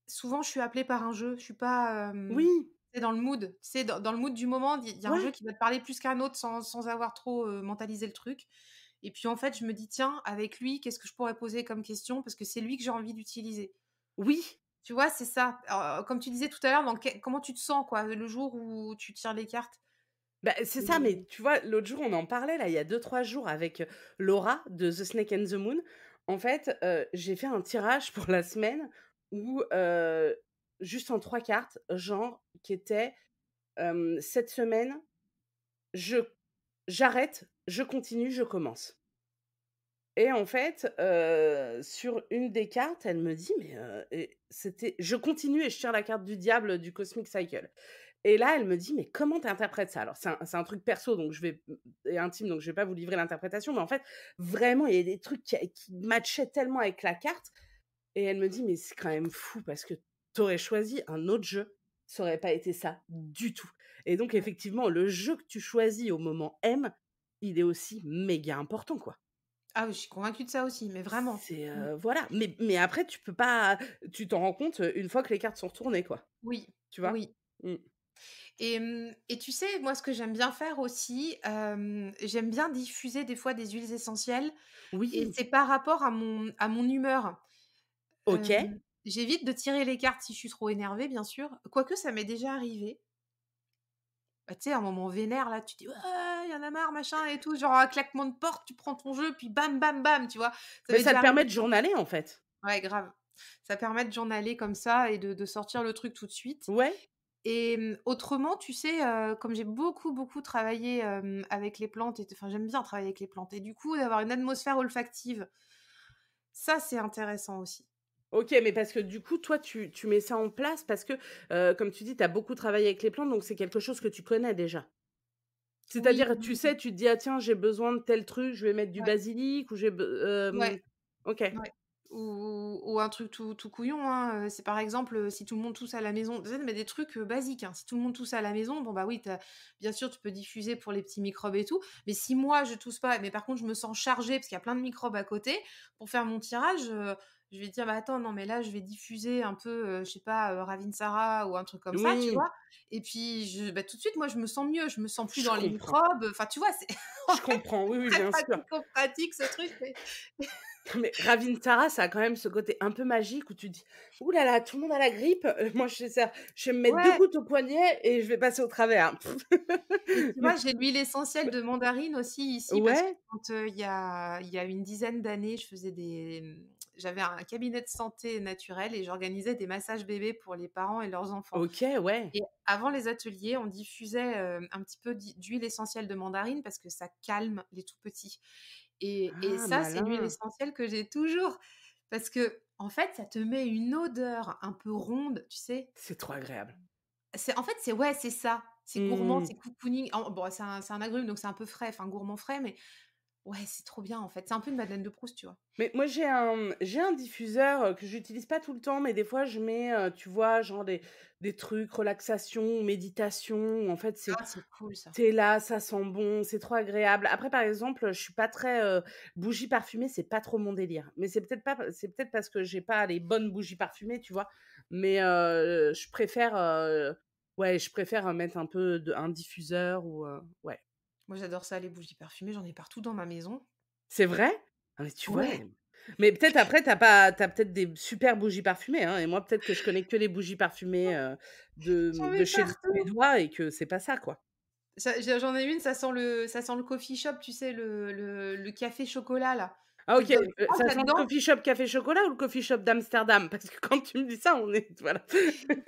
souvent je suis appelée par un jeu, je suis pas, Oui. C'est dans le mood, c'est dans le mood du moment, il y a un jeu Ouais, qui va te parler plus qu'un autre sans avoir trop, mentalisé le truc et puis, en fait, je me dis: «Tiens, avec lui, qu'est-ce que je pourrais poser comme question?» parce que c'est lui que j'ai envie d'utiliser. oui, Tu vois, c'est ça. Comme tu disais tout à l'heure, comment tu te sens, quoi, le jour où tu tires les cartes? bah, c'est ça, mais tu vois, l'autre jour, on en parlait là, il y a 2 3 jours avec, Laura de The Snake and the Moon. En fait, j'ai fait un tirage pour la semaine où, juste en 3 cartes, genre qui était, cette semaine, je j'arrête, je continue, je commence. Et en fait, sur une des cartes, elle me dit: «Mais, et c'était je continue et je tire la carte du diable du Cosmic Cycle». Et là, elle me dit: «Mais comment tu interprètes ça?» Alors c'est un truc perso, donc je vais et intime, donc je vais pas vous livrer l'interprétation, mais en fait, vraiment, il y a des trucs qui matchaient tellement avec la carte. Et elle me dit: «Mais c'est quand même fou parce que tu aurais choisi un autre jeu, ça aurait pas été ça du tout». Et donc Ouais. effectivement, le jeu que tu choisis au moment M, il est aussi méga important, quoi. Ah oui, je suis convaincue de ça aussi, mais vraiment. C'est, Mmh. voilà, mais après tu peux pas tu t'en rends compte, une fois que les cartes sont retournées, quoi. Oui, Tu vois? oui. Mmh. Et tu sais, moi, ce que j'aime bien faire aussi, j'aime bien diffuser des fois des huiles essentielles et Oui, c'est par rapport à mon humeur. OK. J'évite de tirer les cartes si je suis trop énervée, bien sûr, quoique ça m'est déjà arrivé. Bah, tu sais, un moment vénère, là, tu dis: «Ouais, y en a marre, machin et tout», genre un claquement de porte, tu prends ton jeu, puis bam, bam, bam, tu vois? Ça Mais m'est ça déjà te permet arrivé de de journaler, en fait. ouais, grave. Ça permet de journaler comme ça et de sortir le truc tout de suite Ouais. et autrement, tu sais, comme j'ai beaucoup, beaucoup travaillé, avec les plantes et enfin, j'aime bien travailler avec les plantes et du coup, d'avoir une atmosphère olfactive, ça, c'est intéressant aussi. OK, mais parce que du coup, toi, tu mets ça en place parce que, comme tu dis, tu as beaucoup travaillé avec les plantes, donc c'est quelque chose que tu connais déjà? Oui, C'est-à-dire, tu oui, sais, tu te dis: «Ah tiens, j'ai besoin de tel truc, je vais mettre du ouais, basilic ou j'ai ouais. OK. Ouais. Ou un truc tout couillon, hein, c'est par exemple, si tout le monde tousse à la maison, tu sais, mais des trucs, basiques, hein. Si tout le monde tousse à la maison, bon, bah, oui, bien sûr, tu peux diffuser pour les petits microbes et tout, mais si moi je tousse pas, mais par contre je me sens chargée parce qu'il y a plein de microbes à côté, pour faire mon tirage, je vais dire: «Bah, attends, non, mais là, je vais diffuser un peu, je sais pas, Ravinsara ou un truc comme ça», tu Oui, vois? Et puis bah, tout de suite, moi, je me sens mieux, je me sens plus je dans les comprends. microbes, enfin, tu vois? C'est en Je fait, comprends, oui, oui, très bien sûr. pratico-pratique ce truc, mais Mais Ravinsara, ça a quand même ce côté un peu magique où tu dis: «Ouh là là, tout le monde a la grippe, moi je fais ça, je vais me mettre 2 ouais. gouttes au poignet et je vais passer au travers». Et tu vois, Mais j'ai l'huile essentielle de mandarine aussi ici parce que ouais, quand, il y a une dizaine d'années, j'avais un cabinet de santé naturelle et j'organisais des massages bébés pour les parents et leurs enfants. OK, ouais. Et avant les ateliers, on diffusait, un petit peu d'huile essentielle de mandarine parce que ça calme les tout petits. Et Ah ça, c'est une huile malin, essentielle que j'ai toujours parce que en fait, ça te met une odeur un peu ronde, tu sais? c'est trop agréable. C'est en fait, c'est ouais, c'est ça. C'est gourmand, Mmh. c'est cocooning. Bon, c'est un agrume, donc c'est un peu frais, enfin gourmand frais, mais ouais, c'est trop bien, en fait. C'est un peu une Madeleine de Proust, tu vois? Mais moi, j'ai un diffuseur, que j'utilise pas tout le temps, mais des fois je mets, tu vois, genre des trucs relaxation, méditation, où en fait Ah, c'est cool ça. tu là, ça sent bon, c'est trop agréable. Après, par exemple, je suis pas très, bougies parfumées, c'est pas trop mon délire. Mais c'est peut-être parce que j'ai pas les bonnes bougies parfumées, tu vois? Mais, je préfère, ouais, je préfère, mettre un diffuseur ou, ouais. Moi, j'adore ça, les bougies parfumées, j'en ai partout dans ma maison. C'est vrai? Ah mais tu vois? Ouais, Mais peut-être après tu as peut-être des super bougies parfumées, hein, et moi peut-être que je connais que les bougies parfumées, j'en de mets chez le partout. Suédois et que c'est pas ça, quoi. J'en ai une, ça sent le coffee shop, tu sais, le café chocolat, là. Ah OK, Oh, ça sent le j'adore. coffee shop café chocolat ou le coffee shop d'Amsterdam? Parce que quand tu me dis ça, on est voilà.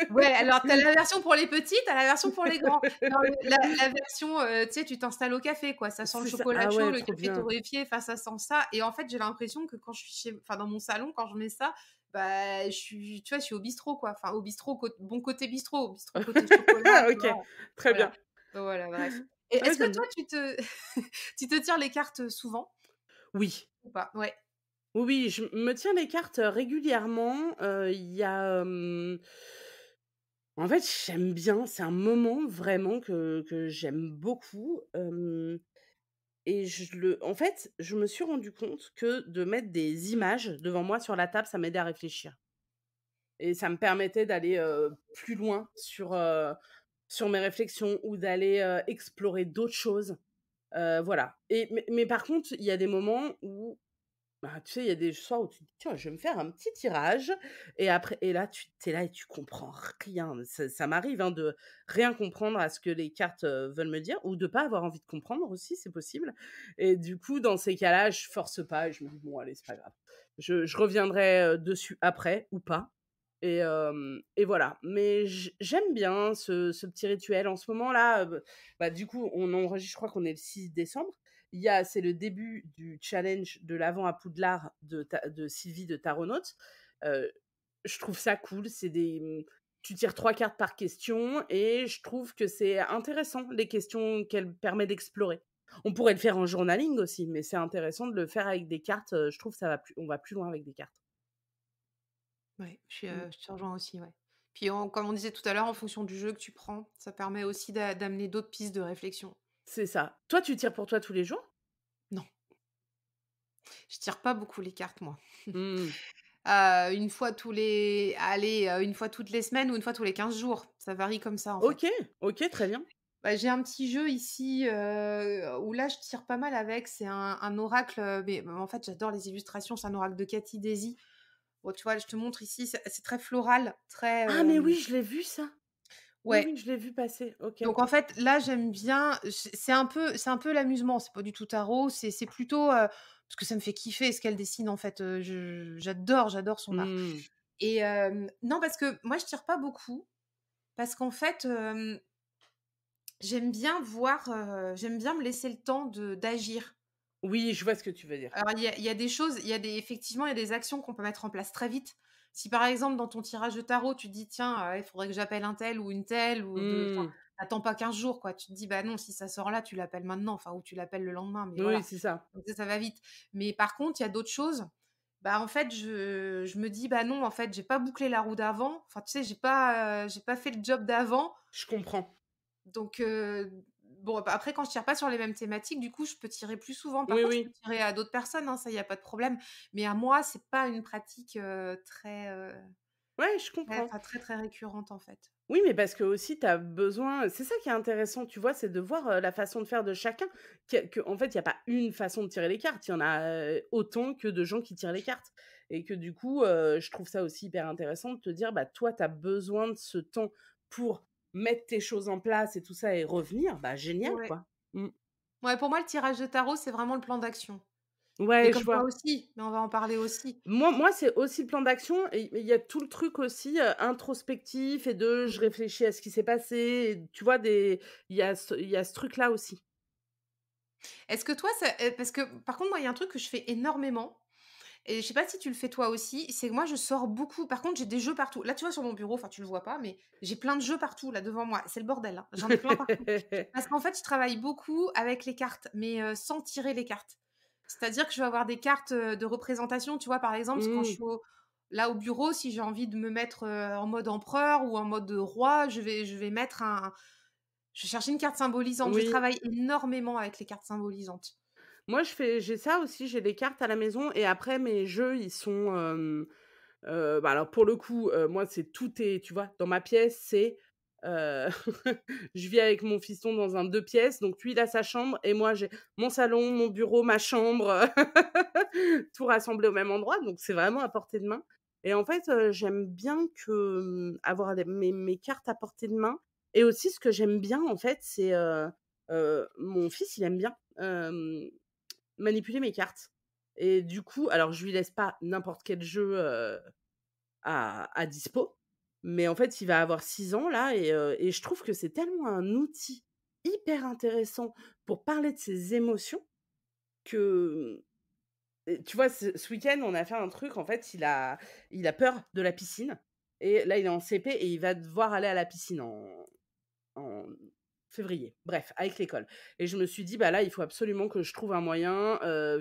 Ouais, alors tu as la version pour les petits, tu as la version pour les grands. Non, la version, tu sais, tu t'installes au café, quoi. Ça sent le C'est ça. chocolat Ah chaud, ouais, le trop café bien. torréfié, enfin, ça sent ça et en fait, j'ai l'impression que quand je suis dans mon salon, quand je mets ça, bah, je suis au bistrot, quoi. Enfin, au bistrot, bon côté bistrot côté chocolat, tu OK, vois? très bien. Voilà. Voilà, bref. Et Ouais, est-ce que j'aime toi, bien. tu te tires les cartes, souvent Oui. ou pas? Ouais. Oui, oui, je me tiens les cartes, régulièrement. Il y a, en fait, j'aime bien, c'est un moment vraiment que j'aime beaucoup, et en fait, je me suis rendu compte que de mettre des images devant moi sur la table, ça m'aidait à réfléchir et ça me permettait d'aller, plus loin sur, sur mes réflexions ou d'aller, explorer d'autres choses, voilà et mais par contre, il y a des moments où bah, tu sais, il y a des soirs où tu te dis: «Tiens, je vais me faire un petit tirage» et après et là, tu es là et tu comprends rien. Ça m'arrive, hein, de rien comprendre à ce que les cartes, veulent me dire ou de pas avoir envie de comprendre aussi, c'est possible et du coup, dans ces cas-là, je force pas et je me dis: «Bon allez, c'est pas grave. Je reviendrai, dessus après ou pas» et voilà. Mais j'aime bien ce petit rituel. En ce moment-là, bah, du coup, on enregistre, je crois qu'on est le 6 décembre. C'est le début du challenge de l'Avent à Poudlard de Sylvie de Taronautes. Heu, je trouve ça cool, tu tires 3 cartes par question et je trouve que c'est intéressant, les questions qu'elle permet d'explorer. On pourrait le faire en journaling aussi, mais c'est intéressant de le faire avec des cartes, je trouve ça va plus on va plus loin avec des cartes. Ouais, Mmh, je te rejoins aussi, ouais. Puis comme on disait tout à l'heure, en fonction du jeu que tu prends, ça permet aussi d'amener d'autres pistes de réflexion. c'est ça. Toi, tu tires pour toi tous les jours? Non, je tire pas beaucoup les cartes moi. Mmh. Une fois tous les allez, une fois toutes les semaines ou une fois tous les 15 jours. Ça varie comme ça, en OK, fait. OK, très bien. Bah, j'ai un petit jeu ici, où là, je tire pas mal avec. C'est un oracle, mais en fait, j'adore les illustrations. C'est un oracle de Cathy Daisy. Bon, tu vois, je te montre ici, c'est très floral, très, Ah mais oui, je l'ai vu ça. Oui, ouais. oui, je l'ai vu passer. OK. Donc en fait, là, j'aime bien, c'est un peu l'amusement, c'est pas du tout tarot, c'est plutôt, parce que ça me fait kiffer ce qu'elle dessine, en fait, j'adore son art Mmh. et non, parce que moi, je tire pas beaucoup parce qu'en fait, j'aime bien me laisser le temps d'agir. Oui, je vois ce que tu veux dire. Alors il y a des choses, effectivement, il y a des actions qu'on peut mettre en place très vite. Si par exemple dans ton tirage de tarot, tu te dis: «Tiens, il faudrait que j'appelle un tel ou une telle» ou Mmh. attends pas 15 jours quoi. Tu te dis: «Bah non, si ça sort là, tu l'appelles maintenant», enfin ou tu l'appelles le lendemain, mais Oui, voilà. c'est ça. Donc ça va vite. Mais par contre, il y a d'autres choses, bah, en fait, je me dis: «Bah non, en fait, j'ai pas bouclé la roue d'avant». Enfin, tu sais, j'ai pas fait le job d'avant. Je comprends. Donc bon, bah, après quand je tire pas sur les mêmes thématiques, du coup, je peux tirer plus souvent. Par Oui, contre, je peux oui. tirer à d'autres personnes, hein, ça, il y a pas de problème. Mais à moi, c'est pas une pratique, Ouais, je comprends. très, très récurrente, en fait. Oui, mais parce que aussi tu as besoin c'est ça qui est intéressant, tu vois? C'est de voir, la façon de faire de chacun. En fait, il y a pas une façon de tirer les cartes. Il y en a, autant que de gens qui tirent les cartes et que du coup, je trouve ça aussi hyper intéressant de te dire, bah, toi, tu as besoin de ce temps pour mettre tes choses en place et tout ça et revenir, bah, génial, Ouais. quoi. Mmh. Ouais, pour moi, le tirage de tarot, c'est vraiment le plan d'action. Mais Ouais, je comme toi vois. aussi, mais on va en parler aussi. Moi, c'est aussi le plan d'action et mais il y a tout le truc aussi, introspectif et de je Mmh. réfléchis à ce qui s'est passé et tu vois? Il y a ce truc-là aussi. Est-ce que toi, parce que par contre, moi, il y a un truc que je fais énormément et je sais pas si tu le fais toi aussi, c'est que moi je sors beaucoup. Par contre, j'ai des jeux partout. Là, tu vois sur mon bureau, enfin tu le vois pas, mais j'ai plein de jeux partout là devant moi. C'est le bordel, hein. J'en ai plein partout. Parce qu'en fait, je travaille beaucoup avec les cartes, mais sans tirer les cartes. C'est-à-dire que je vais avoir des cartes, de représentation, tu vois? Par exemple, quand je Mmh. suis là au bureau, si j'ai envie de me mettre, en mode empereur ou en mode, roi, je vais chercher une carte symbolisante. Je Oui. travaille énormément avec les cartes symbolisantes. Moi, j'ai ça aussi, j'ai des cartes à la maison et après mes jeux, ils sont, bah, alors pour le coup, moi, tu vois? Dans ma pièce, heu, je vis avec mon fiston dans un 2 pièces, donc lui, il a sa chambre et moi, j'ai mon salon, mon bureau, ma chambre, tout rassemblé au même endroit, donc c'est vraiment à portée de main et en fait, j'aime bien avoir mes cartes à portée de main et aussi ce que j'aime bien, en fait, c'est, mon fils, il aime bien, manipuler mes cartes et du coup alors je lui laisse pas n'importe quel jeu, à dispo. Mais en fait, il va avoir 6 ans là et je trouve que c'est tellement un outil hyper intéressant pour parler de ses émotions que, tu vois, ce week-end, on a fait un truc, en fait, il a peur de la piscine et là, il est en CP et il va devoir aller à la piscine en février, bref, avec l'école et je me suis dit: «Bah, là, il faut absolument que je trouve un moyen,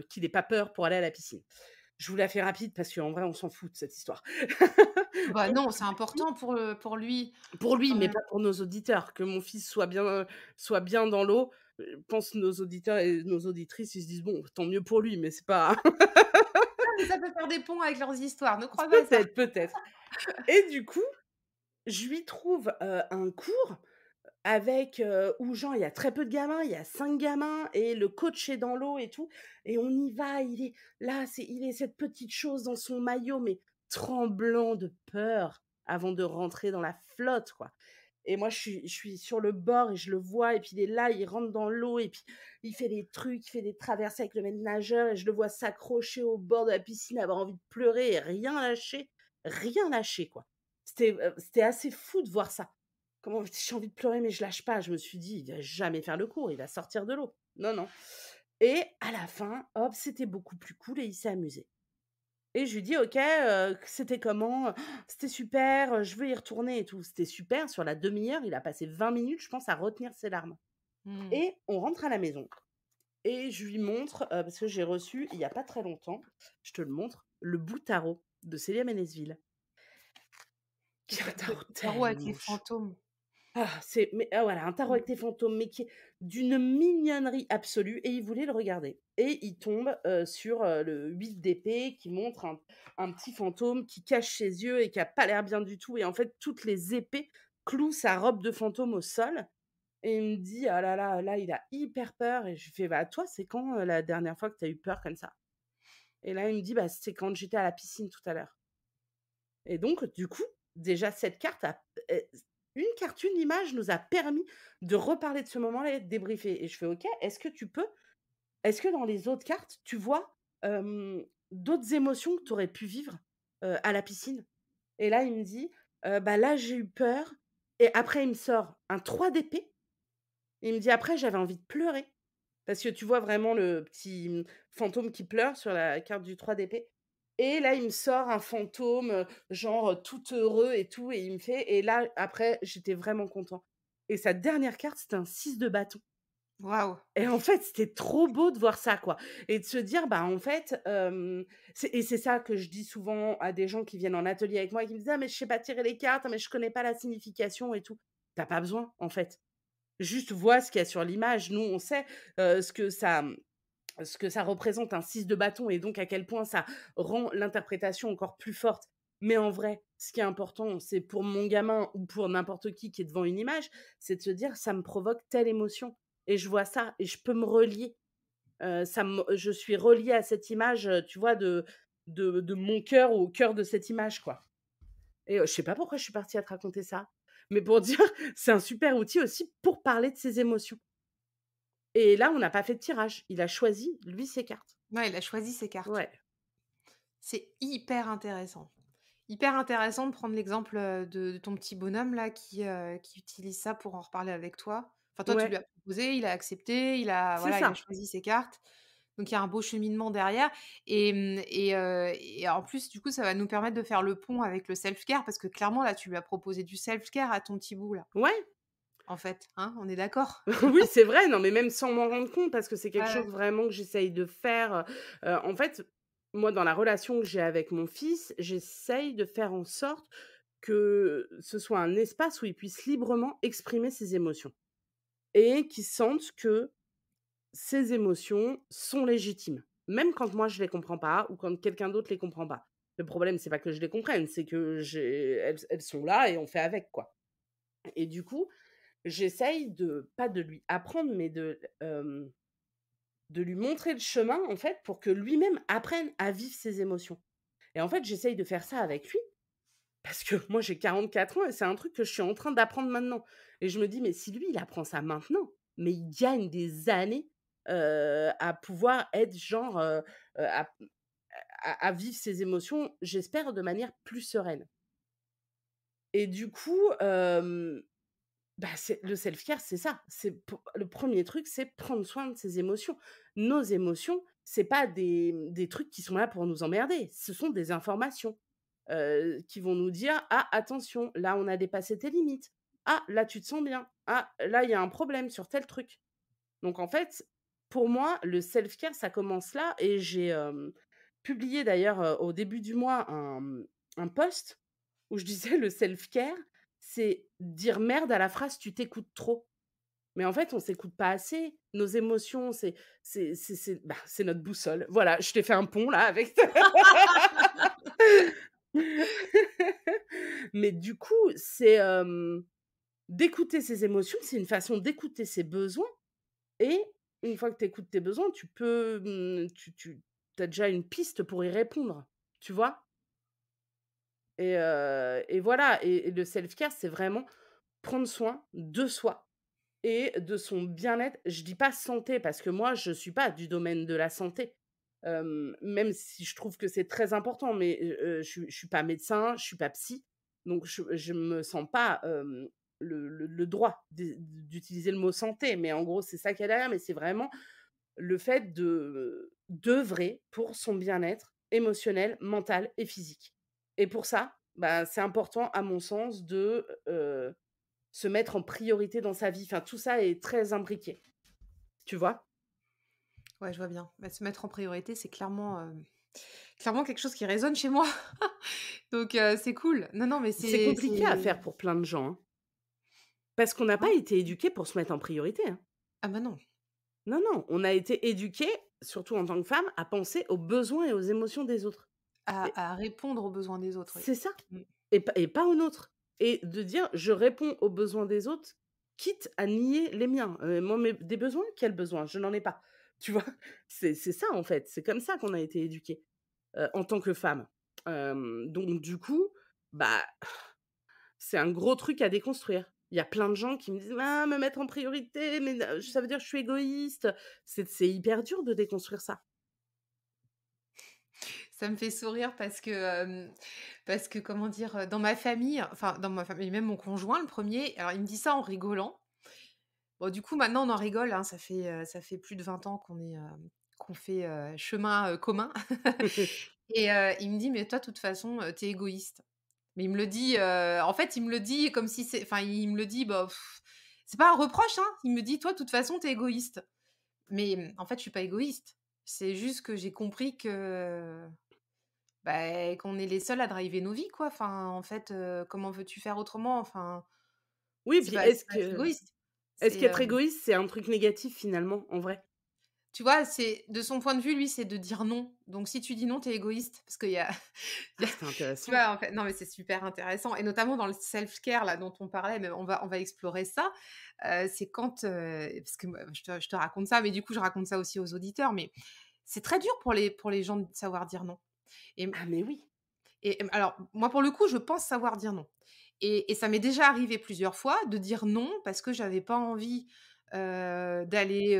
qu'il ait pas peur pour aller à la piscine». Je vous la fais rapide parce qu'en vrai, on s'en fout de cette histoire. Bah Donc non, c'est important pour lui pour lui, quand mais même. pas pour nos auditeurs, que mon fils soit bien dans l'eau. Je pense nos auditeurs et nos auditrices, ils se disent: «Bon, tant mieux pour lui», mais c'est pas Ah mais ça peut faire des ponts avec leurs histoires, ne crois pas à ça. peut-être et du coup, je lui trouve, un cours. avec, où genre il y a très peu de gamins, il y a 5 gamins et le coach est dans l'eau et tout et on y va, il est là, il est cette petite chose dans son maillot, mais tremblant de peur avant de rentrer dans la flotte, quoi. Et moi, je suis sur le bord et je le vois et puis il est là, il rentre dans l'eau et puis il fait des trucs, il fait des traversées avec le maître nageur et je le vois s'accrocher au bord de la piscine, avoir envie de pleurer et rien lâcher, quoi. C'était assez fou de voir ça. Comment j'ai envie de pleurer mais je lâche pas. Je me suis dit: «Il va jamais faire le cours, il va sortir de l'eau». Non, non, et à la fin, hop, c'était beaucoup plus cool et il s'est amusé. Et je lui dis: «OK, c'était comment?» «C'était super, je veux y retourner et tout». C'était super, sur la demi-heure, il a passé 20 minutes, je pense, à retenir ses larmes. Mmh. Et on rentre à la maison et je lui montre, parce que j'ai reçu il y a pas très longtemps, je te le montre, le Boutaro de Célia Ménezville, qui est un tarot Le tarot avec les tellement chou. fantômes. Voilà, un tarot avec tes fantômes, mais qui est d'une mignonnerie absolue et il voulait le regarder et il tombe, sur, le 8 d'épée qui montre un petit fantôme qui cache ses yeux et qui a pas l'air bien du tout et en fait, toutes les épées clouent sa robe de fantôme au sol et il me dit: «Ah là là, là, il a hyper peur» et je lui fais: «Bah, toi, c'est quand, la dernière fois que tu as eu peur comme ça?» Et là, il me dit: «Bah, c'est quand j'étais à la piscine tout à l'heure». Et donc, du coup, déjà cette carte a une carte, une image nous a permis de reparler de ce moment-là et de débriefer et je fais: «OK, est-ce que dans les autres cartes, tu vois, d'autres émotions que tu aurais pu vivre, à la piscine?» Et là, il me dit: Bah, là, j'ai eu peur» et après il me sort un 3 d'épée. Il me dit: «Après, j'avais envie de pleurer». Parce que tu vois vraiment le petit, fantôme qui pleure sur la carte du 3 d'épée et là, il me sort un fantôme, genre, tout heureux et tout et il me fait et là, après, j'étais vraiment content et sa dernière carte, c'était un 6 de bâton Waouh! et en fait, c'était trop beau de voir ça, quoi et de se dire, bah, en fait, c'est ça que je dis souvent à des gens qui viennent en atelier avec moi et qui me disent: «Ah mais je sais pas tirer les cartes, mais je connais pas la signification et tout». Tu as pas besoin, en fait. Juste vois ce qu'il y a sur l'image. Nous, on sait, ce que ça représente un 6 de bâton et donc à quel point ça rend l'interprétation encore plus forte. Mais en vrai, ce qui est important, c'est pour mon gamin ou pour n'importe qui est devant une image, c'est de se dire: «Ça me provoque telle émotion» et je vois ça et je peux me relier. Je suis reliée à cette image, tu vois, de mon cœur au cœur de cette image, quoi et je sais pas pourquoi je suis partie à te raconter ça, mais pour dire, c'est un super outil aussi pour parler de ses émotions et là, on n'a pas fait de tirage. Il a choisi, lui, ses cartes. Ouais, il a choisi ses cartes. Ouais. C'est hyper intéressant. Hyper intéressant de prendre l'exemple, de ton petit bonhomme là qui utilise ça pour en reparler avec toi. Enfin toi, tu lui Ouais, as proposé, il a accepté, c'est il a ça. choisi ses cartes. Donc il y a un beau cheminement derrière et en plus, du coup, ça va nous permettre de faire le pont avec le self-care parce que clairement, là, tu lui as proposé du self-care à ton petit bout là, Ouais, en fait, hein? On est d'accord? oui, c'est vrai, non, mais même sans m'en rendre compte parce que c'est quelque Ouais, chose ouais. vraiment que j'essaye de faire, en fait, moi, dans la relation que j'ai avec mon fils, j'essaye de faire en sorte que ce soit un espace où il puisse librement exprimer ses émotions et qu'il sente que ses émotions sont légitimes, même quand moi je les comprends pas ou quand quelqu'un d'autre les comprend pas. Le problème, c'est pas que je les comprenne, c'est que elles sont là et on fait avec, quoi et du coup, j'essaye de pas de lui apprendre, mais de lui montrer le chemin, en fait, pour que lui-même apprenne à vivre ses émotions et en fait, j'essaye de faire ça avec lui parce que moi, j'ai 44 ans et c'est un truc que je suis en train d'apprendre maintenant et je me dis: «Mais si lui, il apprend ça maintenant, mais il gagne des années, à pouvoir être genre, à vivre ses émotions, j'espère de manière plus sereine» et du coup, bah, c'est le self-care, c'est ça. C'est pour le premier truc, c'est prendre soin de ses émotions. Nos émotions, c'est pas des trucs qui sont là pour nous emmerder. Ce sont des informations, qui vont nous dire: «Ah attention, là on a dépassé tes limites. Ah là tu te sens bien. Ah là il y a un problème sur tel truc». Donc en fait, pour moi, le self-care, ça commence là et j'ai, publié d'ailleurs, au début du mois un post où je disais: «Le self-care, c'est dire merde à la phrase "tu t'écoutes trop"». Mais en fait, on s'écoute pas assez. Nos émotions, c'est notre boussole. Voilà, je t'ai fait un pont là avec Mais du coup, d'écouter ses émotions, c'est une façon d'écouter ses besoins et une fois que tu écoutes tes besoins, tu peux, tu as déjà une piste pour y répondre, tu vois? Et voilà et le self-care, c'est vraiment prendre soin de soi et de son bien-être. Je dis pas santé parce que moi, je suis pas du domaine de la santé, même si je trouve que c'est très important, mais je suis pas médecin, je suis pas psy, donc je me sens pas, le droit d'utiliser le mot santé, mais en gros, c'est ça qu'il y a derrière, mais c'est vraiment le fait de d'œuvrer pour son bien-être émotionnel, mental et physique et pour ça, bah, c'est important à mon sens de, se mettre en priorité dans sa vie. Enfin, tout ça est très imbriqué, tu vois? Ouais, je vois bien. Bah, se mettre en priorité, c'est clairement, clairement quelque chose qui résonne chez moi. Donc c'est cool. Non, non, mais C'est compliqué à faire pour plein de gens, hein, parce qu'on n'a pas hein? été éduqués pour se mettre en priorité, hein. Ah bah non, Non, non, on a été éduqués, surtout en tant que femme, à penser aux besoins et aux émotions des autres et à répondre aux besoins des autres, oui. c'est ça. Mmh. Et pas aux nôtres et de dire: «Je réponds aux besoins des autres, quitte à nier les miens». Moi mes des besoins? Quels besoins? Je n'en ai pas. Tu vois? C'est ça en fait, c'est comme ça qu'on a été éduqués, en tant que femme. Donc du coup, bah, c'est un gros truc à déconstruire. Il y a plein de gens qui me disent: «Ah, me mettre en priorité, mais ça veut dire que je suis égoïste». C'est hyper dur de déconstruire ça. Ça me fait sourire parce que comment dire? Dans ma famille, enfin dans ma famille, même mon conjoint le premier, alors il me dit ça en rigolant. Bon du coup maintenant on en rigole, hein, ça fait plus de 20 ans qu'on fait, chemin, commun et il me dit: «Mais toi de toute façon, tu égoïste». Mais il me le dit, en fait il me le dit comme si c'est enfin il me le dit, bah, c'est pas un reproche, hein. Il me dit: «Toi de toute façon tu égoïste». Mais, en fait je suis pas égoïste. C'est juste que j'ai compris que bah, qu'on est les seuls à driver nos vies, quoi. Enfin, en fait, comment veux-tu faire autrement? Enfin, Oui, puis c'est pas être égoïste. est-ce C'est, qu'être égoïste, c'est un truc négatif finalement, en vrai? tu vois, c'est de son point de vue, lui, c'est de dire non. Donc si tu dis non, tu es égoïste. Parce qu'il y a il Ah, y a c'est tu intéressant. vois, en fait non, mais c'est super intéressant et notamment dans le self-care, là, dont on parlait, mais on va explorer ça. C'est quand, parce que moi, je te raconte ça, mais du coup, je raconte ça aussi aux auditeurs, mais c'est très dur pour les gens de savoir dire non et Ah mais oui. alors, moi, pour le coup, je pense savoir dire non et ça m'est déjà arrivé plusieurs fois de dire non parce que j'avais pas envie, d'aller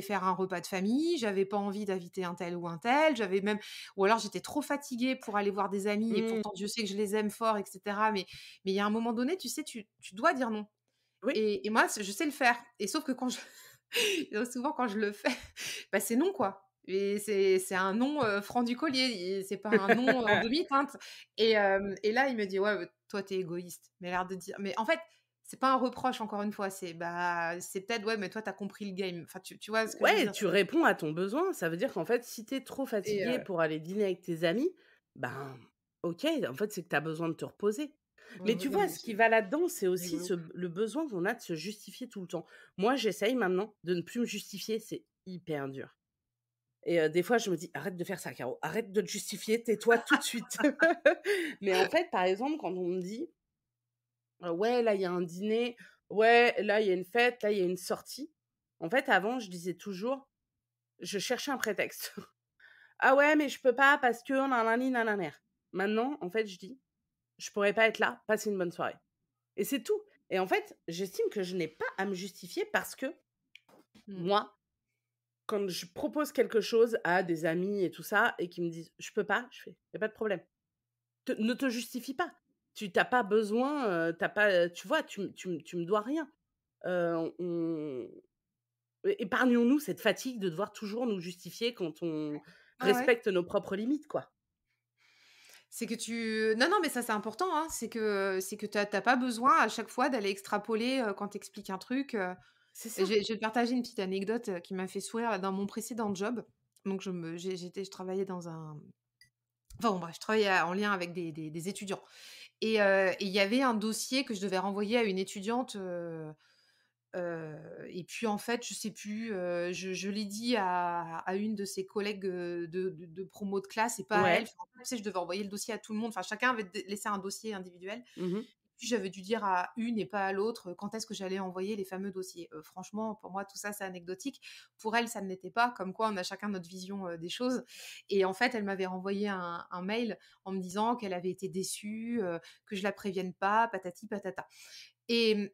faire un repas de famille, j'avais pas envie d'inviter un tel ou un tel, j'avais même ou alors j'étais trop fatiguée pour aller voir des amis et Mmh. pourtant Dieu sait que je les aime fort et cetera, mais il y a un moment donné, tu sais, tu dois dire non Oui. et moi, je sais le faire et sauf que quand je souvent quand je le fais, bah, c'est non, quoi et c'est un non, franc du collier et c'est pas un non en demi-teinte et là, il me dit: «Ouais, toi, tu es égoïste». Mais l'air de dire mais en fait, c'est pas un reproche encore une fois, c'est, bah, c'est peut-être: «Ouais, mais toi, tu as compris le game». Enfin, tu vois ce que je veux Ouais, dire? tu réponds à ton besoin. Ça veut dire qu'en fait, si tu es trop Et fatigué pour aller dîner avec tes amis, ben, OK, en fait, c'est que tu as besoin de te reposer. oui, Mais oui, tu non, vois, mais ce qui va là-dedans, c'est c'est aussi rigolo. le besoin qu'on a de se justifier tout le temps. Moi, j'essaye maintenant de ne plus me justifier, c'est hyper dur. Et des fois, je me dis: «Arrête de faire ça, Caro, arrête de te justifier, tais-toi tout de suite». Mais en fait, par exemple, quand on me dit: Ouais, là, il y a un dîner, ouais, là, il y a une fête, là, il y a une sortie». En fait, avant, je disais toujours je cherchais un prétexte. «Ah ouais, mais je peux pas parce que nanani nananer». Maintenant, en fait, je dis: «Je pourrais pas être là, passez une bonne soirée» et c'est tout et en fait, j'estime que je n'ai pas à me justifier parce que Mmh. moi, quand je propose quelque chose à des amis et tout ça et qu'ils me disent: «Je peux pas», je fais: «Il y a pas de problème. Ne te justifie pas. Tu tu pas besoin, tu pas, tu vois, tu me dois rien». On épargnons-nous cette fatigue de devoir toujours nous justifier quand on Ouais, ouais. respecte nos propres limites, quoi. C'est que tu non, non, mais ça, c'est important, hein. C'est que tu as pas besoin à chaque fois d'aller extrapoler, quand tu expliques un truc, C'est et ça. je vais te partager une petite anecdote, qui m'a fait sourire là, dans mon précédent job. Donc je travaillais dans un enfin bon bref, je travaillais en lien avec des étudiants et il y avait un dossier que je devais renvoyer à une étudiante, et puis en fait, je sais plus, je l'ai dit à une de ses collègues, de promo de classe et pas à elle. Ouais. Enfin, en fait, tu sais, je devais envoyer le dossier à tout le monde. Enfin, chacun avait laissé un dossier individuel. Mmh mh. puis j'avais dû dire à une et pas à l'autre, quand est-ce que j'allais envoyer les fameux dossiers. Franchement, pour moi, tout ça, c'est anecdotique. Pour elle, ça ne l'était pas, comme quoi on a chacun notre vision, des choses et en fait, elle m'avait renvoyé un mail en me disant qu'elle avait été déçue, que je la prévienne pas, patati patata et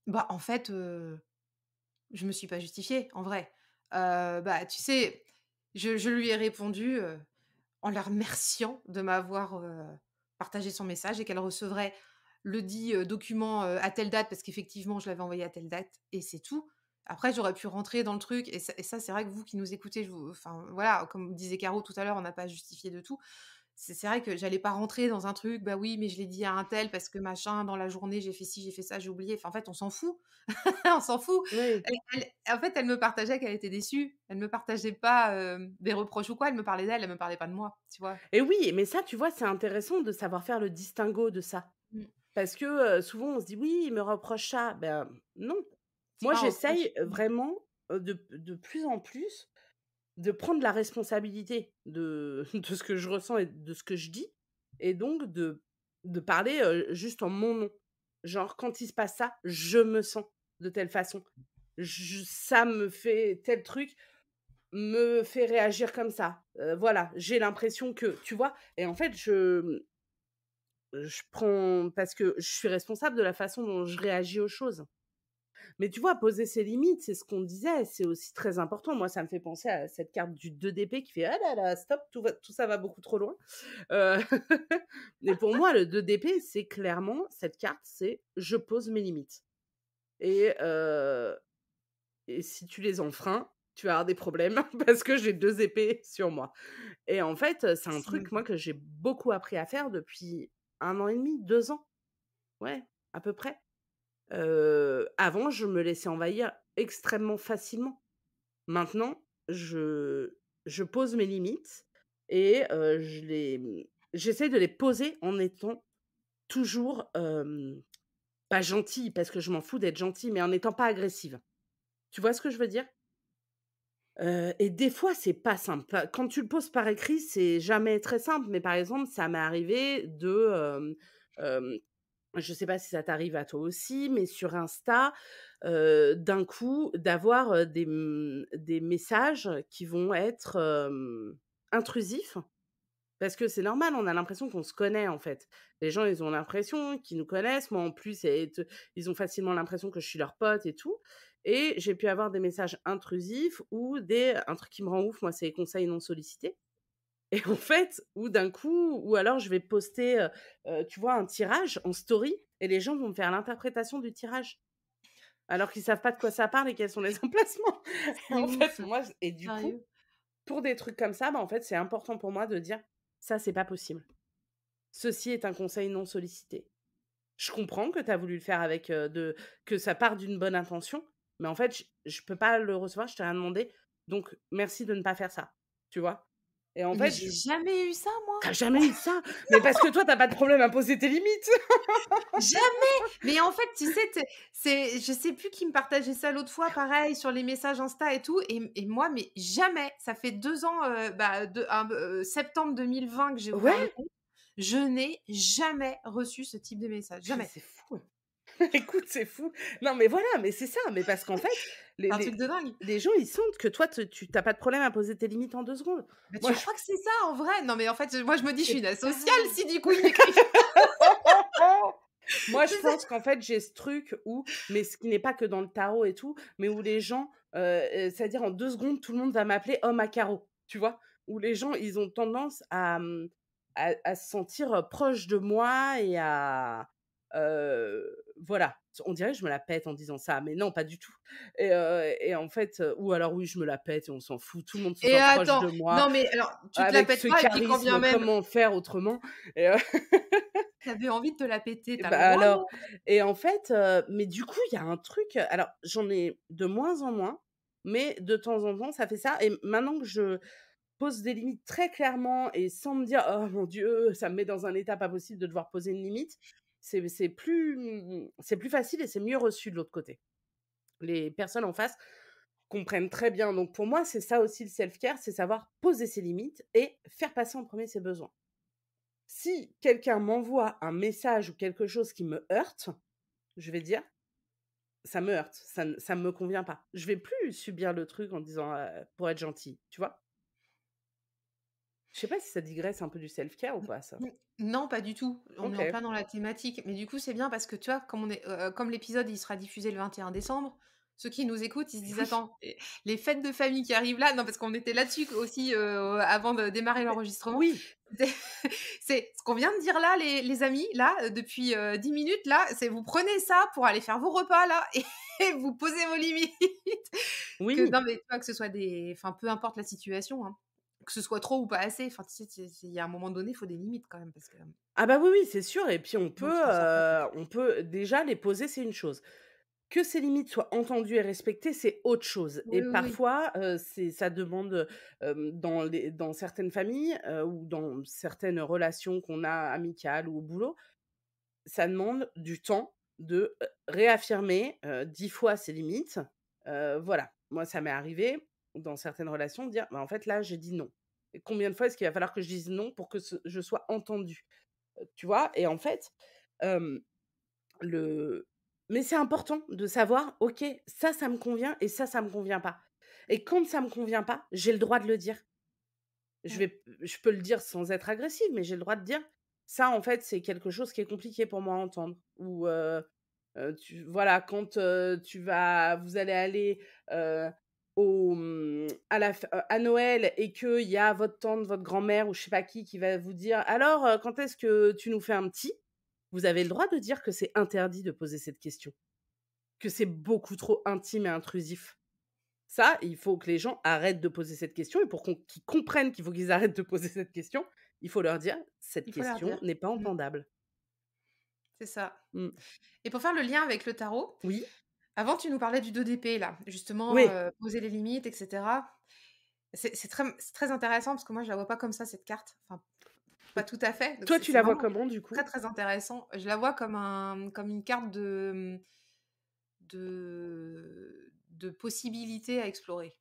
bah, en fait, je me suis pas justifiée, en vrai. Bah, tu sais, je lui ai répondu, en la remerciant de m'avoir, partagé son message et qu'elle recevrait le dit, document, à telle date parce qu'effectivement je l'avais envoyé à telle date et c'est tout. Après j'aurais pu rentrer dans le truc et ça c'est vrai que vous qui nous écoutez, je vous enfin voilà, comme disait Caro tout à l'heure, on n'a pas à justifier de tout. C'est vrai que j'allais pas rentrer dans un truc, bah oui, mais je l'ai dit à un tel parce que machin, dans la journée, j'ai fait ci, j'ai fait ça, j'ai oublié. Enfin, en fait, on s'en fout. On s'en fout. Oui. En fait, elle me partageait qu'elle était déçue. Elle me partageait pas, des reproches ou quoi. Elle me parlait d'elle, elle me parlait pas de moi, tu vois? Et oui, mais ça, tu vois, c'est intéressant de savoir faire le distinguo de ça. Mmh. Parce que, souvent on se dit: «Oui, il me reproche ça». Ben, non. C'est Moi, pas un reproche. j'essaye, vraiment, de plus en plus de prendre la responsabilité de de ce que je ressens et de ce que je dis et donc de parler, juste en mon nom. Genre: «Quand il se passe ça, je me sens de telle façon. Je ça me fait tel truc me fait réagir comme ça. Voilà, j'ai l'impression que» tu vois? Et en fait, je prends parce que je suis responsable de la façon dont je réagis aux choses. Mais tu vois, poser ses limites, c'est ce qu'on disait, c'est aussi très important. Moi, ça me fait penser à cette carte du 2DP qui fait: «Ah là là, stop, tout ça va beaucoup trop loin». Heu, et pour moi, le 2DP, c'est clairement cette carte, c'est: «Je pose mes limites» et heu et si tu les enfreins, tu vas avoir des problèmes parce que j'ai 2 épées sur moi et en fait, c'est un C'est truc, moi, que j'ai beaucoup appris à faire depuis 1 an et demi, 2 ans. Ouais, à peu près. Avant, je me laissais envahir extrêmement facilement. Maintenant, je pose mes limites et j'essaie de les poser en étant toujours, pas gentille parce que je m'en fous d'être gentille, mais en étant pas agressive. Tu vois ce que je veux dire? Et des fois, c'est pas simple. Pas quand tu le poses par écrit, c'est jamais très simple, mais par exemple, ça m'est arrivé de, hem je sais pas si ça t'arrive à toi aussi, mais sur Insta, d'un coup, d'avoir, des messages qui vont être, intrusifs. Parce que c'est normal, on a l'impression qu'on se connaît, en fait. Les gens, ils ont l'impression qu'ils nous connaissent. Moi, en plus, ils ont facilement l'impression que je suis leur pote et tout. Et j'ai pu avoir des messages intrusifs ou un truc qui me rend ouf, moi, c'est les conseils non sollicités. Et en fait, ou d'un coup ou alors je vais poster, tu vois, un tirage en story et les gens vont me faire l'interprétation du tirage, alors qu'ils savent pas de quoi ça parle et quels sont les emplacements. Et c'est en fait, ouf, moi et du coup, sérieux. pour des trucs comme ça, bah, en fait, c'est important pour moi de dire: «Ça, c'est pas possible. Ceci est un conseil non sollicité. Je comprends que tu as voulu le faire avec, que ça part d'une bonne intention, mais en fait, je peux pas le recevoir, je t'ai rien demandé, donc merci de ne pas faire ça». Tu vois? Et en Mais fait, j'ai jamais eu ça, moi. tu jamais eu ça? Mais parce que toi, tu as pas de problème à poser tes limites. Jamais! Mais en fait, tu sais, c'est je sais plus qui me partageait ça l'autre fois, pareil, sur les messages Insta et tout et moi, mais jamais! Ça fait 2 ans, septembre 2020 que j'ai ouvert le Ouais, compte. Je n'ai jamais reçu ce type de message, mais jamais. c'est fou. Écoute, c'est fou. Non, mais voilà, mais c'est ça, mais parce qu'en fait, les C'est un truc les de dingue. les gens, ils sentent que toi, tu tu pas de problème à poser tes limites en 2 secondes. Bah, Moi, tu crois que c'est ça en vrai? Non, mais en fait, moi je me dis: «Je suis c'est une asociale pas si du coup ils m'écrivent». moi, je C'est ça. pense qu'en fait, j'ai ce truc où mais ce qui n'est pas que dans le tarot et tout, mais où les gens, c'est-à-dire en 2 secondes, tout le monde va m'appeler homme à carreaux, tu vois? Où les gens, ils ont tendance à se sentir, proches de moi et voilà. On dirait que je me la pète en disant ça, mais non, pas du tout et en fait, ou alors oui, je me la pète et on s'en fout, tout le monde se Et sent proche attends, de moi, non mais alors tu te la avec pètes ce pas et puis quand bien charisme, même comment faire autrement? Et tu avais envie de te la péter, et tu as le bah, droit, alors non? et en fait, mais du coup, il y a un truc, alors j'en ai de moins en moins, mais de temps en temps, ça fait ça et maintenant que je pose des limites très clairement et sans me dire: «Oh mon Dieu, ça me met dans un état pas possible de devoir poser une limite», c'est plus facile et c'est mieux reçu de l'autre côté. Les personnes en face comprennent très bien. Donc pour moi, c'est ça aussi le self-care, c'est savoir poser ses limites et faire passer en premier ses besoins. Si quelqu'un m'envoie un message ou quelque chose qui me heurte, je vais dire: «Ça me heurte, ça ne me convient pas». Je vais plus subir le truc en disant, pour être gentil, tu vois? Je sais pas si ça digresse un peu du self-care ou pas ça? Mmh, non, pas du tout. On est en OK. plein dans la thématique. Mais du coup, c'est bien parce que tu vois, comme l'épisode, il sera diffusé le 21 décembre, ceux qui nous écoutent, ils se disent: Oui, «Attends, les fêtes de famille qui arrivent là», non, parce qu'on était là-dessus aussi, avant de démarrer beh, l'enregistrement. oui, C'est c'est ce qu'on vient de dire là, les amis, là, depuis, 10 minutes là, c'est vous prenez ça pour aller faire vos repas là et vous posez vos limites. Que oui. non, mais tu vois, que ce soit enfin, peu importe la situation, hein, que ce soit trop ou pas assez, enfin, tu sais, il y a un moment donné, il faut des limites quand même parce que Ah bah, oui, oui, c'est sûr et puis sinon tu t'en sors pas, quoi. on peut déjà les poser, c'est une chose. Que ces limites soient entendues et respectées, c'est autre chose et Oui, oui, oui. parfois, ça demande, dans certaines familles, ou dans certaines relations qu'on a amicales ou au boulot, ça demande du temps de, réaffirmer, 10 fois ses limites. Voilà. Moi, ça m'est arrivé dans certaines relations de dire: «Bah, en fait, là, j'ai dit non» et combien de fois est-ce qu'il va falloir que je dise non pour que je sois entendue? Tu vois? Et en fait, hem le mais c'est important de savoir: «OK, ça me convient et ça me convient pas» et quand ça me convient pas, j'ai le droit de le dire. Mmh. Je peux le dire sans être agressive, mais j'ai le droit de dire: «Ça, en fait, c'est quelque chose qui est compliqué pour moi à entendre» ou tu voilà, quand, vous allez aller, à Noël et qu'il y a votre tante, votre grand-mère ou je sais pas qui va vous dire: «Alors, quand est-ce que tu nous fais un petit?» Vous avez le droit de dire que c'est interdit de poser cette question, que c'est beaucoup trop intime et intrusif. Ça, il faut que les gens arrêtent de poser cette question et pour qu'ils comprennent qu'il faut qu'ils arrêtent de poser cette question, il faut leur dire: «Cette Il faut leur question dire. n'est pas Mmh, entendable». c'est ça. Mmh. Et pour faire le lien avec le tarot, Oui, avant tu nous parlais du 2 d'épée là, justement, oui. poser les limites et cetera. C'est très intéressant parce que moi je la vois pas comme ça cette carte, enfin pas tout à fait, donc Toi, c'est tu c'est la vois vraiment comment du très, coup? très intéressant. Je la vois comme une carte de possibilités à explorer,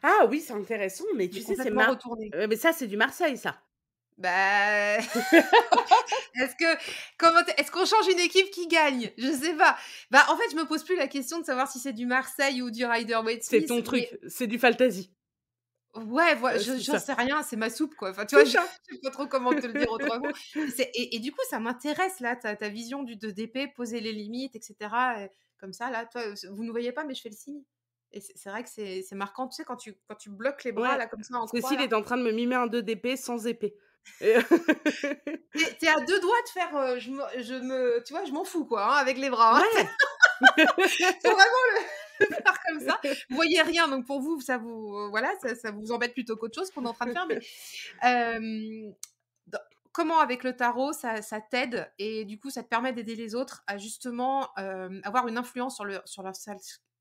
Ah oui, c'est intéressant, mais mais tu sais, complètement retournée. mais ça, c'est du Marseille, ça. Bah, est-ce qu'on change une équipe qui gagne? Je sais pas. Bah, en fait, je me pose plus la question de savoir si c'est du Marseille ou du C'est Rider-Waite-Smith, ton mais truc, c'est du fantasy. ouais, C'est j'en ça. sais rien, c'est ma soupe, quoi. Enfin, tu vois, C'est je ça. sais pas trop comment te le dire autrement. Et du coup, ça m'intéresse là, ta vision du 2 d'épée, poser les limites et cetera, comme ça là, toi, vous ne voyez pas, mais je fais le signe et c'est vrai que c'est marquant, tu sais, quand tu bloques les bras Ouais. là, comme ça, en croix Cécile là. est en train de me mimer un 2 d'épée sans épée et Tu es à 2 doigts de faire, tu vois, je m'en fous quoi, hein, avec les bras, hein. ouais. Faut vraiment le faire comme ça. Vous voyez rien, donc pour vous, voilà, ça vous embête plutôt qu'autre chose qu'on est en train de faire, mais hem, dans comment avec le tarot ça t'aide et du coup, ça te permet d'aider les autres à justement, avoir une influence sur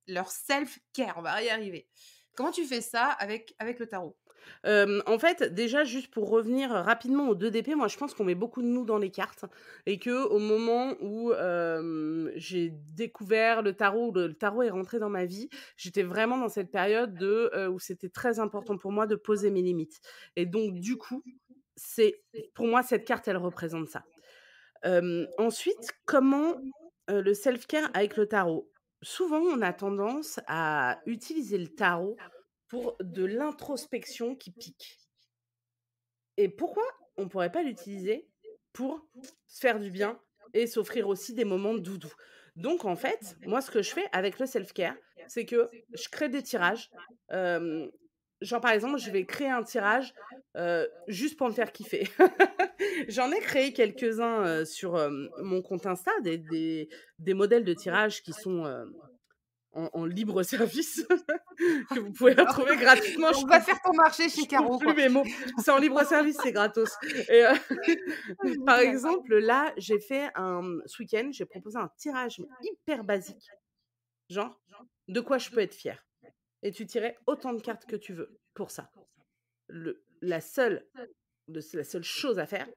leur self-care, on va y arriver. Comment tu fais ça avec le tarot? En fait, déjà, juste pour revenir rapidement aux 2 d'épée, moi, je pense qu'on met beaucoup de nous dans les cartes et que au moment où, j'ai découvert le tarot, où le tarot est rentré dans ma vie, j'étais vraiment dans cette période où c'était très important pour moi de poser mes limites et donc du coup, c'est pour moi, cette carte, elle représente ça. Ensuite, comment, le self-care avec le tarot? Souvent, on a tendance à utiliser le tarot pour de l'introspection qui pique. Et pourquoi on pourrait pas l'utiliser pour se faire du bien et s'offrir aussi des moments de doudou? Donc en fait, moi, ce que je fais avec le self-care, c'est que je crée des tirages. Hem, genre, par exemple, je vais créer un tirage, juste pour me faire kiffer. J'en ai créé quelques-uns, sur, mon compte Insta, des modèles de tirage qui sont, en libre service que vous pouvez D'accord. retrouver gratuitement. Donc va faire ton marché Je chez trouve Caro, plus quoi. mes mots. C'est en libre service, c'est gratos et par D'accord. exemple, là, j'ai fait ce week-end, j'ai proposé un tirage mais hyper basique, genre: «De quoi je peux être fière?» et tu tirais autant de cartes que tu veux pour ça. Le la seule chose à faire,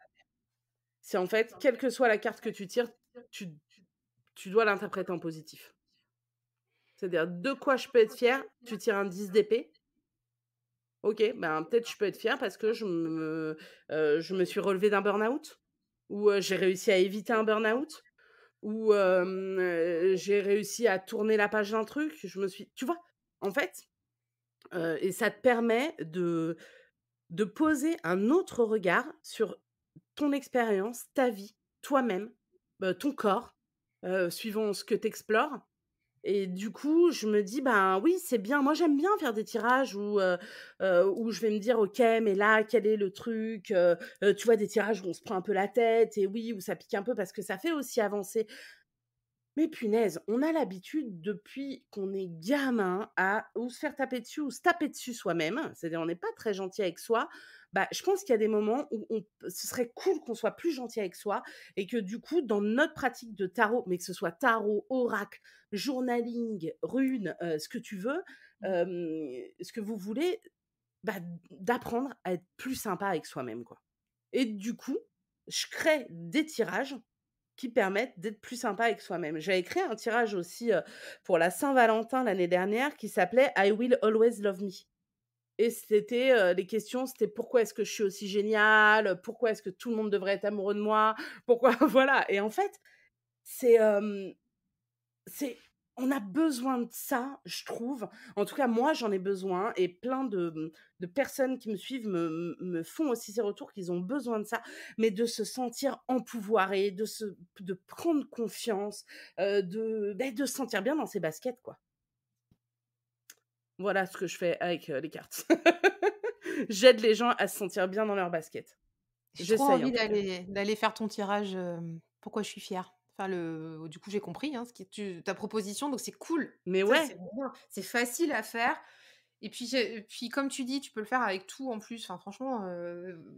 c'est en fait, quelle que soit la carte que tu tires, tu tu dois l'interpréter en positif. C'est-à-dire: «De quoi je peux être fière?» Tu tires un 10 d'épée. OK, ben, peut-être je peux être fière parce que je me suis relevée d'un burn-out. où, j'ai réussi à éviter un burn-out, où, j'ai réussi à tourner la page d'un truc. Tu vois? En fait, et ça te permet de poser un autre regard sur ton expérience, ta vie, toi-même, ton corps, suivant ce que tu explores. Et du coup, je me dis: «Ben, oui, c'est bien». Moi, j'aime bien faire des tirages où je vais me dire: «OK, mais là, quel est le truc?» Tu vois, des tirages où on se prend un peu la tête et oui, où ça pique un peu parce que ça fait aussi avancer. Mais punaise, on a l'habitude depuis qu'on est gamin à ou se faire taper dessus ou se taper dessus soi-même. C'est-à-dire on n'est pas très gentil avec soi. Bah, je pense qu'il y a des moments où ce serait cool qu'on soit plus gentil avec soi et que du coup, dans notre pratique de tarot, mais que ce soit tarot, oracle, journaling, runes, ce que tu veux, ce que vous voulez, bah, d'apprendre à être plus sympa avec soi-même, quoi. Et du coup, je crée des tirages qui permettent d'être plus sympa avec soi-même. J'avais créé un tirage aussi, pour la Saint-Valentin l'année dernière qui s'appelait «I will always love me» et c'était, les questions, c'était: «Pourquoi est-ce que je suis aussi géniale? Pourquoi est-ce que tout le monde devrait être amoureux de moi? Pourquoi?» voilà et en fait, c'est, c'est on a besoin de ça, je trouve. En tout cas, moi, j'en ai besoin et plein de personnes qui me suivent me font aussi ces retours qu'ils ont besoin de ça, mais de se sentir empouvoiré, de prendre confiance, de se sentir bien dans ses baskets, quoi. Voilà ce que je fais avec, les cartes. J'aide les gens à se sentir bien dans leurs baskets. J'ai trop J'essaye envie en tout cas. d'aller faire ton tirage, «Pourquoi je suis fière». Enfin du coup, j'ai compris, hein, ce qui ta proposition, donc c'est cool. Mais Ça, ouais, c'est bien. C'est facile à faire et puis comme tu dis, tu peux le faire avec tout en plus. Enfin franchement,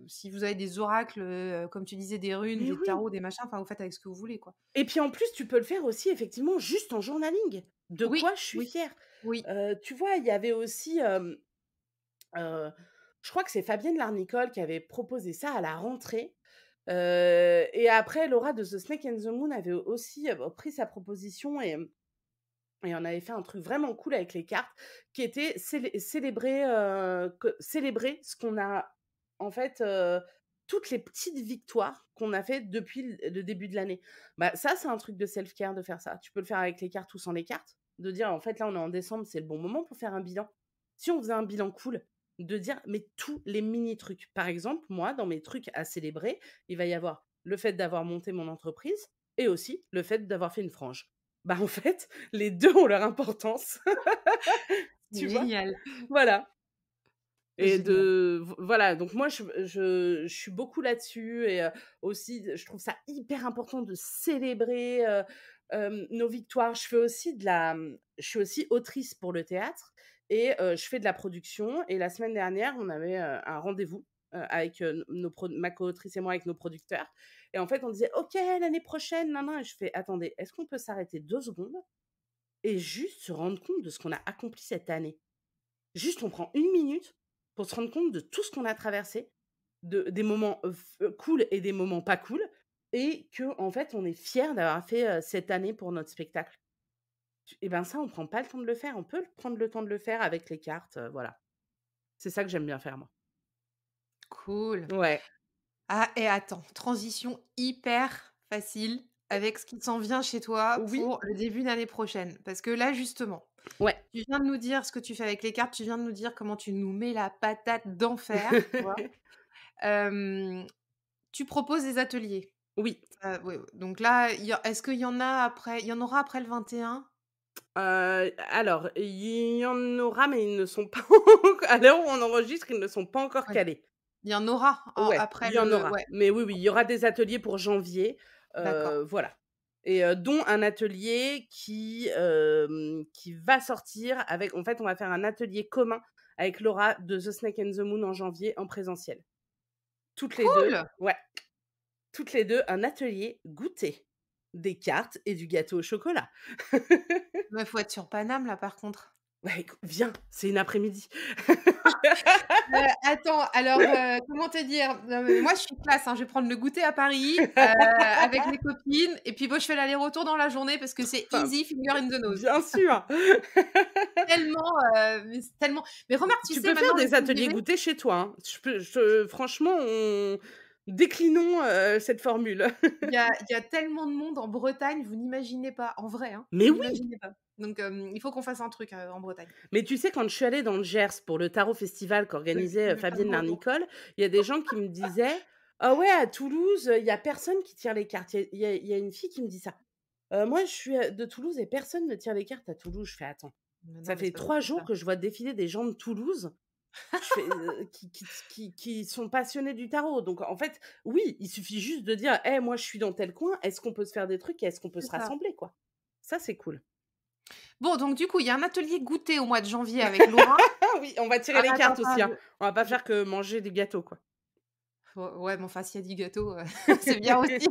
si vous avez des oracles, comme tu disais, des runes, mais des oui. tarots, des machins, enfin vous faites avec ce que vous voulez, quoi. Et puis en plus, tu peux le faire aussi effectivement juste en journaling. De quoi Oui, je suis oui, fière. oui. Tu vois, il y avait aussi, heu, je crois que c'est Fabienne Larnicole qui avait proposé ça à la rentrée, et après Laura de The Snake and the Moon avait aussi, pris sa proposition et on avait fait un truc vraiment cool avec les cartes qui était célébrer ce qu'on a en fait, toutes les petites victoires qu'on a faites depuis le début de l'année. Bah, ça, c'est un truc de self-care de faire ça. Tu peux le faire avec les cartes ou sans les cartes, de dire: «En fait, là, on est en décembre, c'est le bon moment pour faire un bilan». Si on faisait un bilan cool, de dire mais tous les mini trucs. Par exemple, moi, dans mes trucs à célébrer, il va y avoir le fait d'avoir monté mon entreprise et aussi le fait d'avoir fait une frange. Bah, en fait, les 2 ont leur importance, C'est tu vois? génial, Voilà c'est et génial. voilà, donc moi je suis beaucoup là-dessus et aussi je trouve ça hyper important de célébrer, nos victoires. Je suis aussi autrice pour le théâtre et je fais de la production et la semaine dernière, on avait, un rendez-vous, avec, nos prod ma coautrice et moi avec nos producteurs et en fait, on disait: «OK, l'année prochaine, nin nin» et je fais: «Attendez, est-ce qu'on peut s'arrêter 2 secondes et juste se rendre compte de ce qu'on a accompli cette année. Juste, on prend 1 minute pour se rendre compte de tout ce qu'on a traversé, des moments cool et des moments pas cool, et que en fait, on est fier d'avoir fait cette année pour notre spectacle. Et ben ça, on prend pas le temps de le faire. On peut prendre le temps de le faire avec les cartes, voilà. C'est ça que j'aime bien faire, moi. Cool. Ouais. Ah et attends, transition hyper facile avec ce qui s'en vient chez toi Oui, pour le début d'année prochaine. Parce que là, justement, ouais. tu viens de nous dire ce que tu fais avec les cartes, tu viens de nous dire comment tu nous mets la patate d'enfer, tu vois? Hem, Tu proposes des ateliers. Oui. Oui, donc là, est-ce qu'il y en a après il y en aura après le 21? Alors, il y en aura, mais ils ne sont pas à l'heure où on enregistre, ils ne sont pas encore Ouais. calés. Il y en aura Ouais, après il y en le aura. ouais, Mais oui, oui, il y aura des ateliers pour janvier, d'accord. voilà et dont un atelier qui va sortir avec en fait, on va faire un atelier commun avec Laura de The Snake and the Moon en janvier en présentiel. Toutes les 2, Cool! ouais, toutes les 2 un atelier goûter, des cartes et du gâteau au chocolat. Mais faut être sur Paname là, par contre. Ouais, viens, c'est une après-midi. Attends, alors, comment te dire? Non, mais moi, je suis classe, hein, je vais prendre le goûter à Paris, avec mes copines et puis moi, je fais l'aller-retour dans la journée parce que c'est Enfin, easy finger in the nose. bien sûr. Tellement, mais c'est tellement mais remarque, tu Tu sais, peux faire maintenant le des ateliers TGV goûter chez toi, hein. Franchement, Déclinons, cette formule. Il y a tellement de monde en Bretagne, vous n'imaginez pas. En vrai, hein, Mais vous oui! n'imaginez pas. Donc il faut qu'on fasse un truc, en Bretagne. Mais tu sais, quand je suis allée dans le Gers pour le tarot festival qu'organisait, Le Fabienne breton. Larnicole, il y a des gens qui me disaient: «Ah ouais, à Toulouse, il y a personne qui tire les cartes». Il y a une fille qui me dit ça. «Moi, je suis, de Toulouse et personne ne tire les cartes à Toulouse». Je fais: «Attends, Mais non, ça mais fait c'est pas 3 possible jours ça. que je vois défiler des gens de Toulouse». Je fais, qui sont passionnés du tarot. Donc en fait, oui, il suffit juste de dire: «Eh, moi, je suis dans tel coin, est-ce qu'on peut se faire des trucs et est-ce qu'on peut C'est se ça. rassembler, quoi?» Ça, c'est cool. Bon, donc du coup, il y a un atelier goûter au mois de janvier avec Laura. Ah oui, on va tirer Ah, les attends, cartes attends, aussi, hein. On va pas je faire que manger des gâteaux, quoi. ouais, mais enfin, s'il y a du gâteau, c'est bien aussi.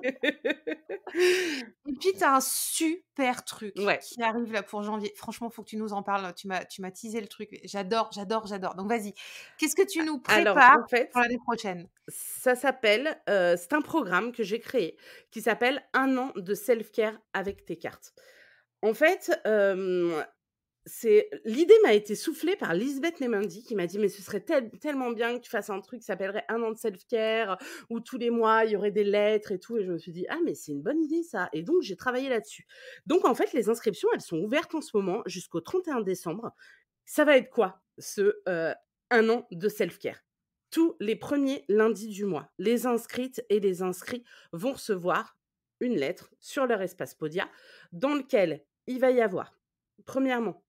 Et puis tu as un super truc Ouais. qui arrive là pour janvier. Franchement, faut que tu nous en parles. Tu m'as teasé le truc. J'adore, j'adore, j'adore. Donc vas-y, qu'est-ce que tu nous Alors, prépares en fait, pour l'année prochaine? ça s'appelle, c'est un programme que j'ai créé qui s'appelle «1 an de self-care avec tes cartes». En fait, c'est l'idée m'a été soufflée par Lisbeth Nemendi qui m'a dit: «Mais ce serait tellement bien que tu fasses un truc qui s'appellerait 1 an de self-care, où tous les mois, il y aurait des lettres et tout», et je me suis dit: «Ah mais c'est une bonne idée ça», et donc j'ai travaillé là-dessus. Donc en fait, les inscriptions, elles sont ouvertes en ce moment jusqu'au 31 décembre. Ça va être quoi ce, 1 an de self-care? Tous les premiers lundis du mois, les inscrites et les inscrits vont recevoir une lettre sur leur espace Podia dans lequel il va y avoir, premièrement,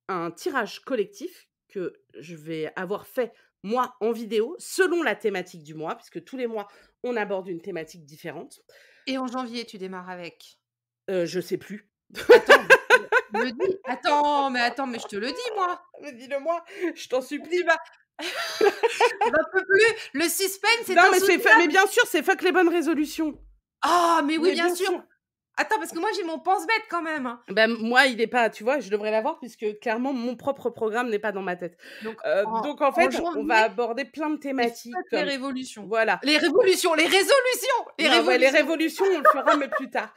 un tirage collectif que je vais avoir fait, moi, en vidéo, selon la thématique du mois, puisque tous les mois, on aborde une thématique différente. Et en janvier, tu démarres avec? Je sais plus. Attends, mais tu me le dis. Attends, mais je te le dis moi. Mais dis-le moi, je t'en Tu supplie. vas J'en peux plus. Le suspense est Non, mais mais insoutenable. bien sûr, c'est fuck les bonnes résolutions. Ah, mais oui, Mais bien bien sûr. sûr. Attends, parce que moi j'ai mon pense-bête quand même, hein. Ben moi, il est pas, tu vois? Je devrais l'avoir puisque clairement mon propre programme n'est pas dans ma tête. Donc Donc en en fait, on va janvier, aborder plein de c'est thématiques fuck les comme révolutions. voilà. Les révolutions, les résolutions! Les Non, ouais, les révolutions! révolutions, on le fera, mais plus tard.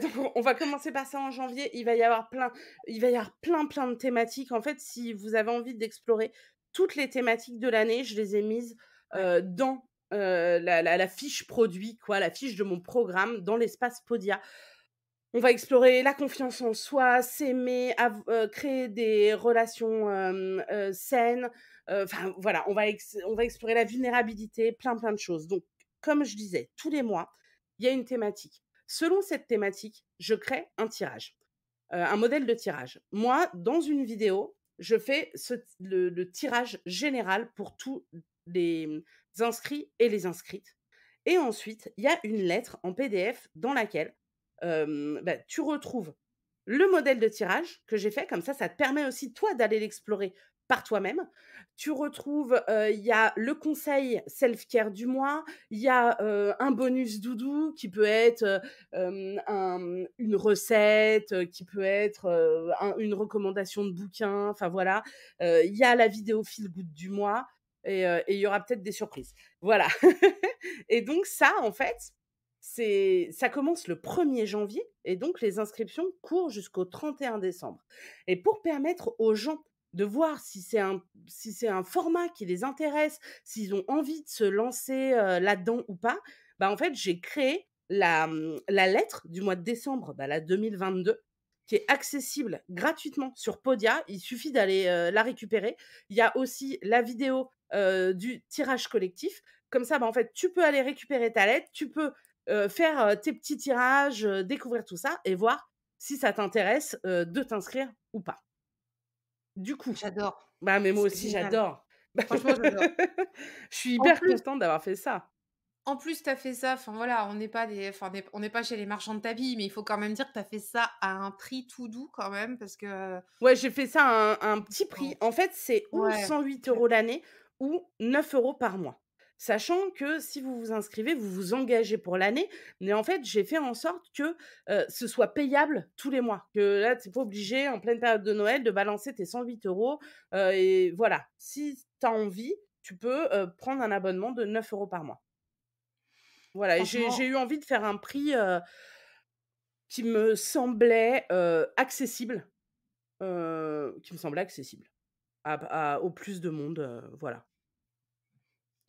Donc on va commencer par ça en janvier. Il va y avoir plein de thématiques. En fait, si vous avez envie d'explorer toutes les thématiques de l'année, je les ai mises, Ouais. dans, la fiche produit, quoi, la fiche de mon programme dans l'espace Podia. On va explorer la confiance en soi, s'aimer, créer des relations, saines, enfin voilà, on va explorer la vulnérabilité, plein de choses. Donc comme je disais, tous les mois, il y a une thématique. Selon cette thématique, je crée un tirage, un modèle de tirage. Moi, dans une vidéo, je fais le tirage général pour tous les, inscrits et les inscrites, et ensuite, il y a une lettre en PDF dans laquelle, tu retrouves le modèle de tirage que j'ai fait, comme ça te permet aussi toi d'aller l'explorer par toi-même. Tu retrouves, il y a le conseil self-care du mois, il y a, un bonus doudou qui peut être, une recette, qui peut être, une recommandation de bouquin, enfin voilà. Il y a la vidéo feel good du mois, et il y aura peut-être des surprises. Voilà. Et donc ça, en fait, ça commence le 1er janvier et donc les inscriptions courent jusqu'au 31 décembre. Et pour permettre aux gens de voir si c'est un format qui les intéresse, s'ils ont envie de se lancer, là-dedans ou pas, bah, en fait, j'ai créé la lettre du mois de décembre, bah, la 2022, qui est accessible gratuitement sur Podia. Il suffit d'aller, la récupérer. Il y a aussi la vidéo, du tirage collectif. Comme ça, bah, en fait, tu peux aller récupérer ta lettre, tu peux, faire, tes petits tirages, découvrir tout ça et voir si ça t'intéresse, de t'inscrire ou pas. Du coup, J'adore. bah, mais moi C'est aussi génial. j'adore. Franchement, j'adore. Je suis En hyper plus contente d'avoir fait ça. En plus, tu as fait ça, enfin voilà, on n'est pas des enfin on n'est pas chez les marchands de tapis, mais il faut quand même dire que tu as fait ça à un prix tout doux quand même parce que Ouais, j'ai fait ça à un petit enfin prix. En fait, c'est ou ouais, 108 OK. euros l'année ou 9 € par mois. Sachant que si vous vous inscrivez, vous vous engagez pour l'année, mais en fait, j'ai fait en sorte que, ce soit payable tous les mois. Que là, tu es pas obligé en pleine période de Noël de balancer tes 108 €, et voilà. Si tu as envie, tu peux, prendre un abonnement de 9 € par mois. Voilà, et j'ai Franchement, eu envie de faire un prix, qui me semblait, accessible, qui me semblait accessible. Au plus de monde, voilà.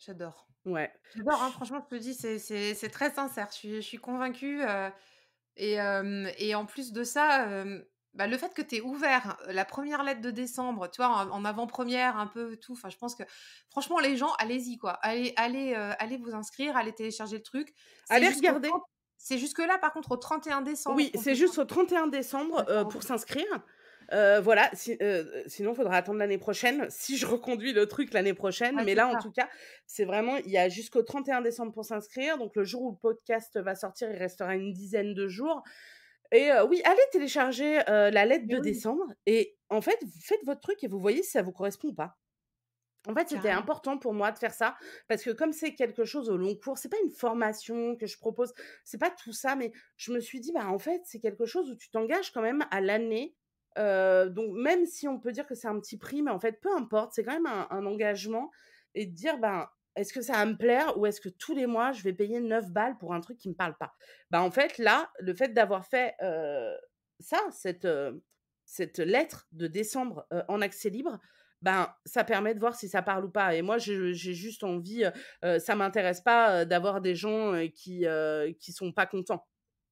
J'adore. Ouais. J'adore, hein, franchement, je te dis, c'est très sincère. Je suis convaincue, et en plus de ça, bah, le fait que tu aies ouvert la première lettre de décembre, tu vois, en avant-première un peu tout, enfin, je pense que franchement les gens, allez-y quoi. Allez vous inscrire, allez télécharger le truc. C'est Allez jusqu'au regarder. 30 c'est jusque-là par contre au 31 décembre Oui, qu'on c'est peut juste au 31 décembre, d'accord, pour OK. s'inscrire. Voilà, sinon il faudra attendre l'année prochaine, si je reconduis le truc l'année prochaine. Ouais, Mais c'est là, en ça. tout cas, c'est vraiment il y a jusqu'au 31 décembre pour s'inscrire. Donc le jour où le podcast va sortir, il restera une dizaine de jours. Et oui, allez télécharger, la lettre Mais de oui, décembre et en fait, vous faites votre truc et vous voyez si ça vous correspond ou pas. En fait, c'était carrément. important pour moi de faire ça parce que comme c'est quelque chose au long cours, c'est pas une formation que je propose, c'est pas tout ça, mais je me suis dit: «Bah, en fait, c'est quelque chose où tu t'engages quand même à l'année». Donc même si on peut dire que c'est un petit prix, mais en fait, peu importe, c'est quand même un engagement et de dire: «Ben, est-ce que ça va me plaire ou est-ce que tous les mois, je vais payer 9 balles pour un truc qui me parle pas?» Bah, en fait, là, le fait d'avoir fait, ça, cette lettre de décembre, en accès libre, ben, ça permet de voir si ça parle ou pas et moi j'ai juste envie, ça m'intéresse pas, d'avoir des gens, qui sont pas contents.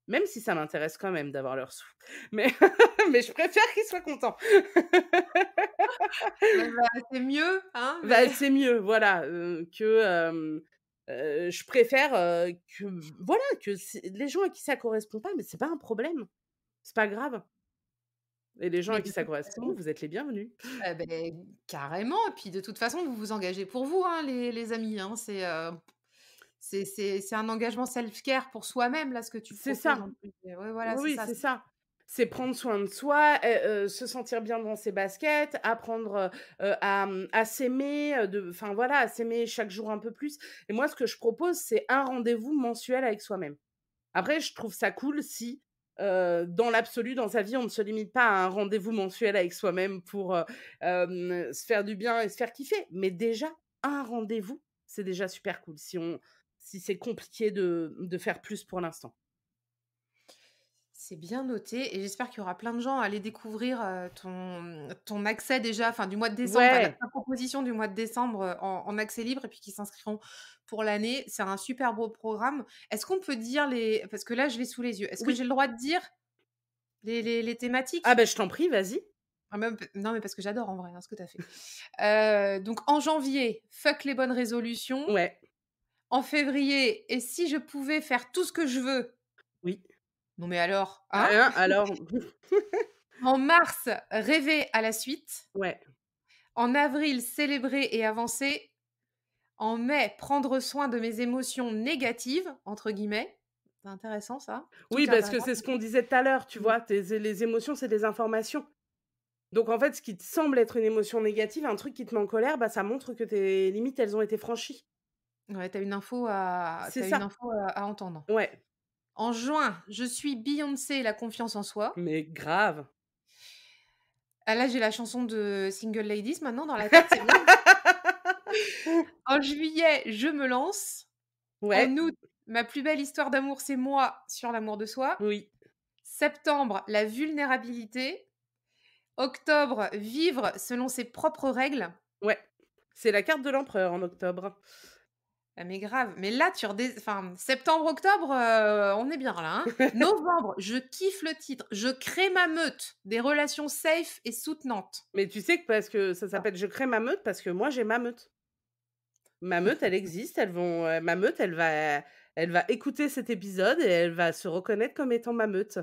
Même si ça m'intéresse quand même d'avoir leurs sous. Mais mais je préfère qu'ils soient contents. Bah, c'est mieux, hein, Bah, mais c'est mieux, voilà, je préfère, que voilà, que les gens à qui ça correspond pas, mais c'est pas un problème, c'est pas grave et les gens mais à de qui ça toute correspond, façon vous êtes les bienvenus. carrément et puis de toute façon, vous vous engagez pour vous, hein, les amis, hein. C'est un engagement self-care pour soi-même, là, ce que tu C'est proposes ça. en plus. Et ouais, voilà, c'est Oui, ça. c'est ça. C'est prendre soin de soi, et se sentir bien dans ses baskets, apprendre, à s'aimer, enfin voilà, à s'aimer chaque jour un peu plus et moi, ce que je propose, c'est un rendez-vous mensuel avec soi-même. Après, je trouve ça cool si, dans l'absolu, dans sa vie, on ne se limite pas à un rendez-vous mensuel avec soi-même pour, se faire du bien et se faire kiffer. Mais déjà, un rendez-vous, c'est déjà super cool si c'est compliqué de faire plus pour l'instant. C'est bien noté et j'espère qu'il y aura plein de gens à aller découvrir, ton accès déjà, enfin du mois de décembre, enfin Ouais, ta proposition du mois de décembre, en accès libre et puis qui s'inscriront pour l'année. C'est un super beau programme. Est-ce qu'on peut dire les parce que là je l'ai sous les yeux. Est-ce que j'ai oui. le droit de dire les Ah thématiques? ben je t'en prie, vas-y. Ah même p non mais parce que j'adore en vrai, hein, ce que tu as fait. Donc en janvier, fuck les bonnes résolutions. Ouais, En février, et si je pouvais faire tout ce que je veux? oui. Non mais alors, hein? Hein, alors En mars, rêver à la suite. ouais. En avril, célébrer et avancer. En mai, prendre soin de mes émotions «négatives» entre guillemets. C'est intéressant ça. Tout Oui, est parce que intéressant. c'est ce qu'on disait tout à l'heure, tu Mmh. vois? Tes les émotions, c'est des informations. Donc en fait, ce qui te semble être une émotion négative, un truc qui te met en colère, bah, ça montre que tes limites, elles ont été franchies. Ouais, C'est tu une ça. info à entendre. Ouais, En juin, je suis Beyoncé et la confiance en soi. mais grave. Ah là, j'ai la chanson de Single Ladies maintenant dans la tête, c'est bon. En juillet, je me lance. En Ouais, août, ma plus belle histoire d'amour, c'est moi sur l'amour de soi. oui, Septembre, la vulnérabilité. Octobre, vivre selon ses propres règles. ouais. C'est la carte de l'empereur en octobre. Ah mais grave, mais là tu redé enfin septembre, octobre, on est bien là, hein. Novembre, je kiffe le titre, je crée ma meute, des relations safe et soutenantes. Mais tu sais que parce que ça s'appelle «Je crée ma meute» parce que moi, j'ai ma meute. Ma meute, elle existe, ma meute, elle va écouter cet épisode et elle va se reconnaître comme étant ma meute.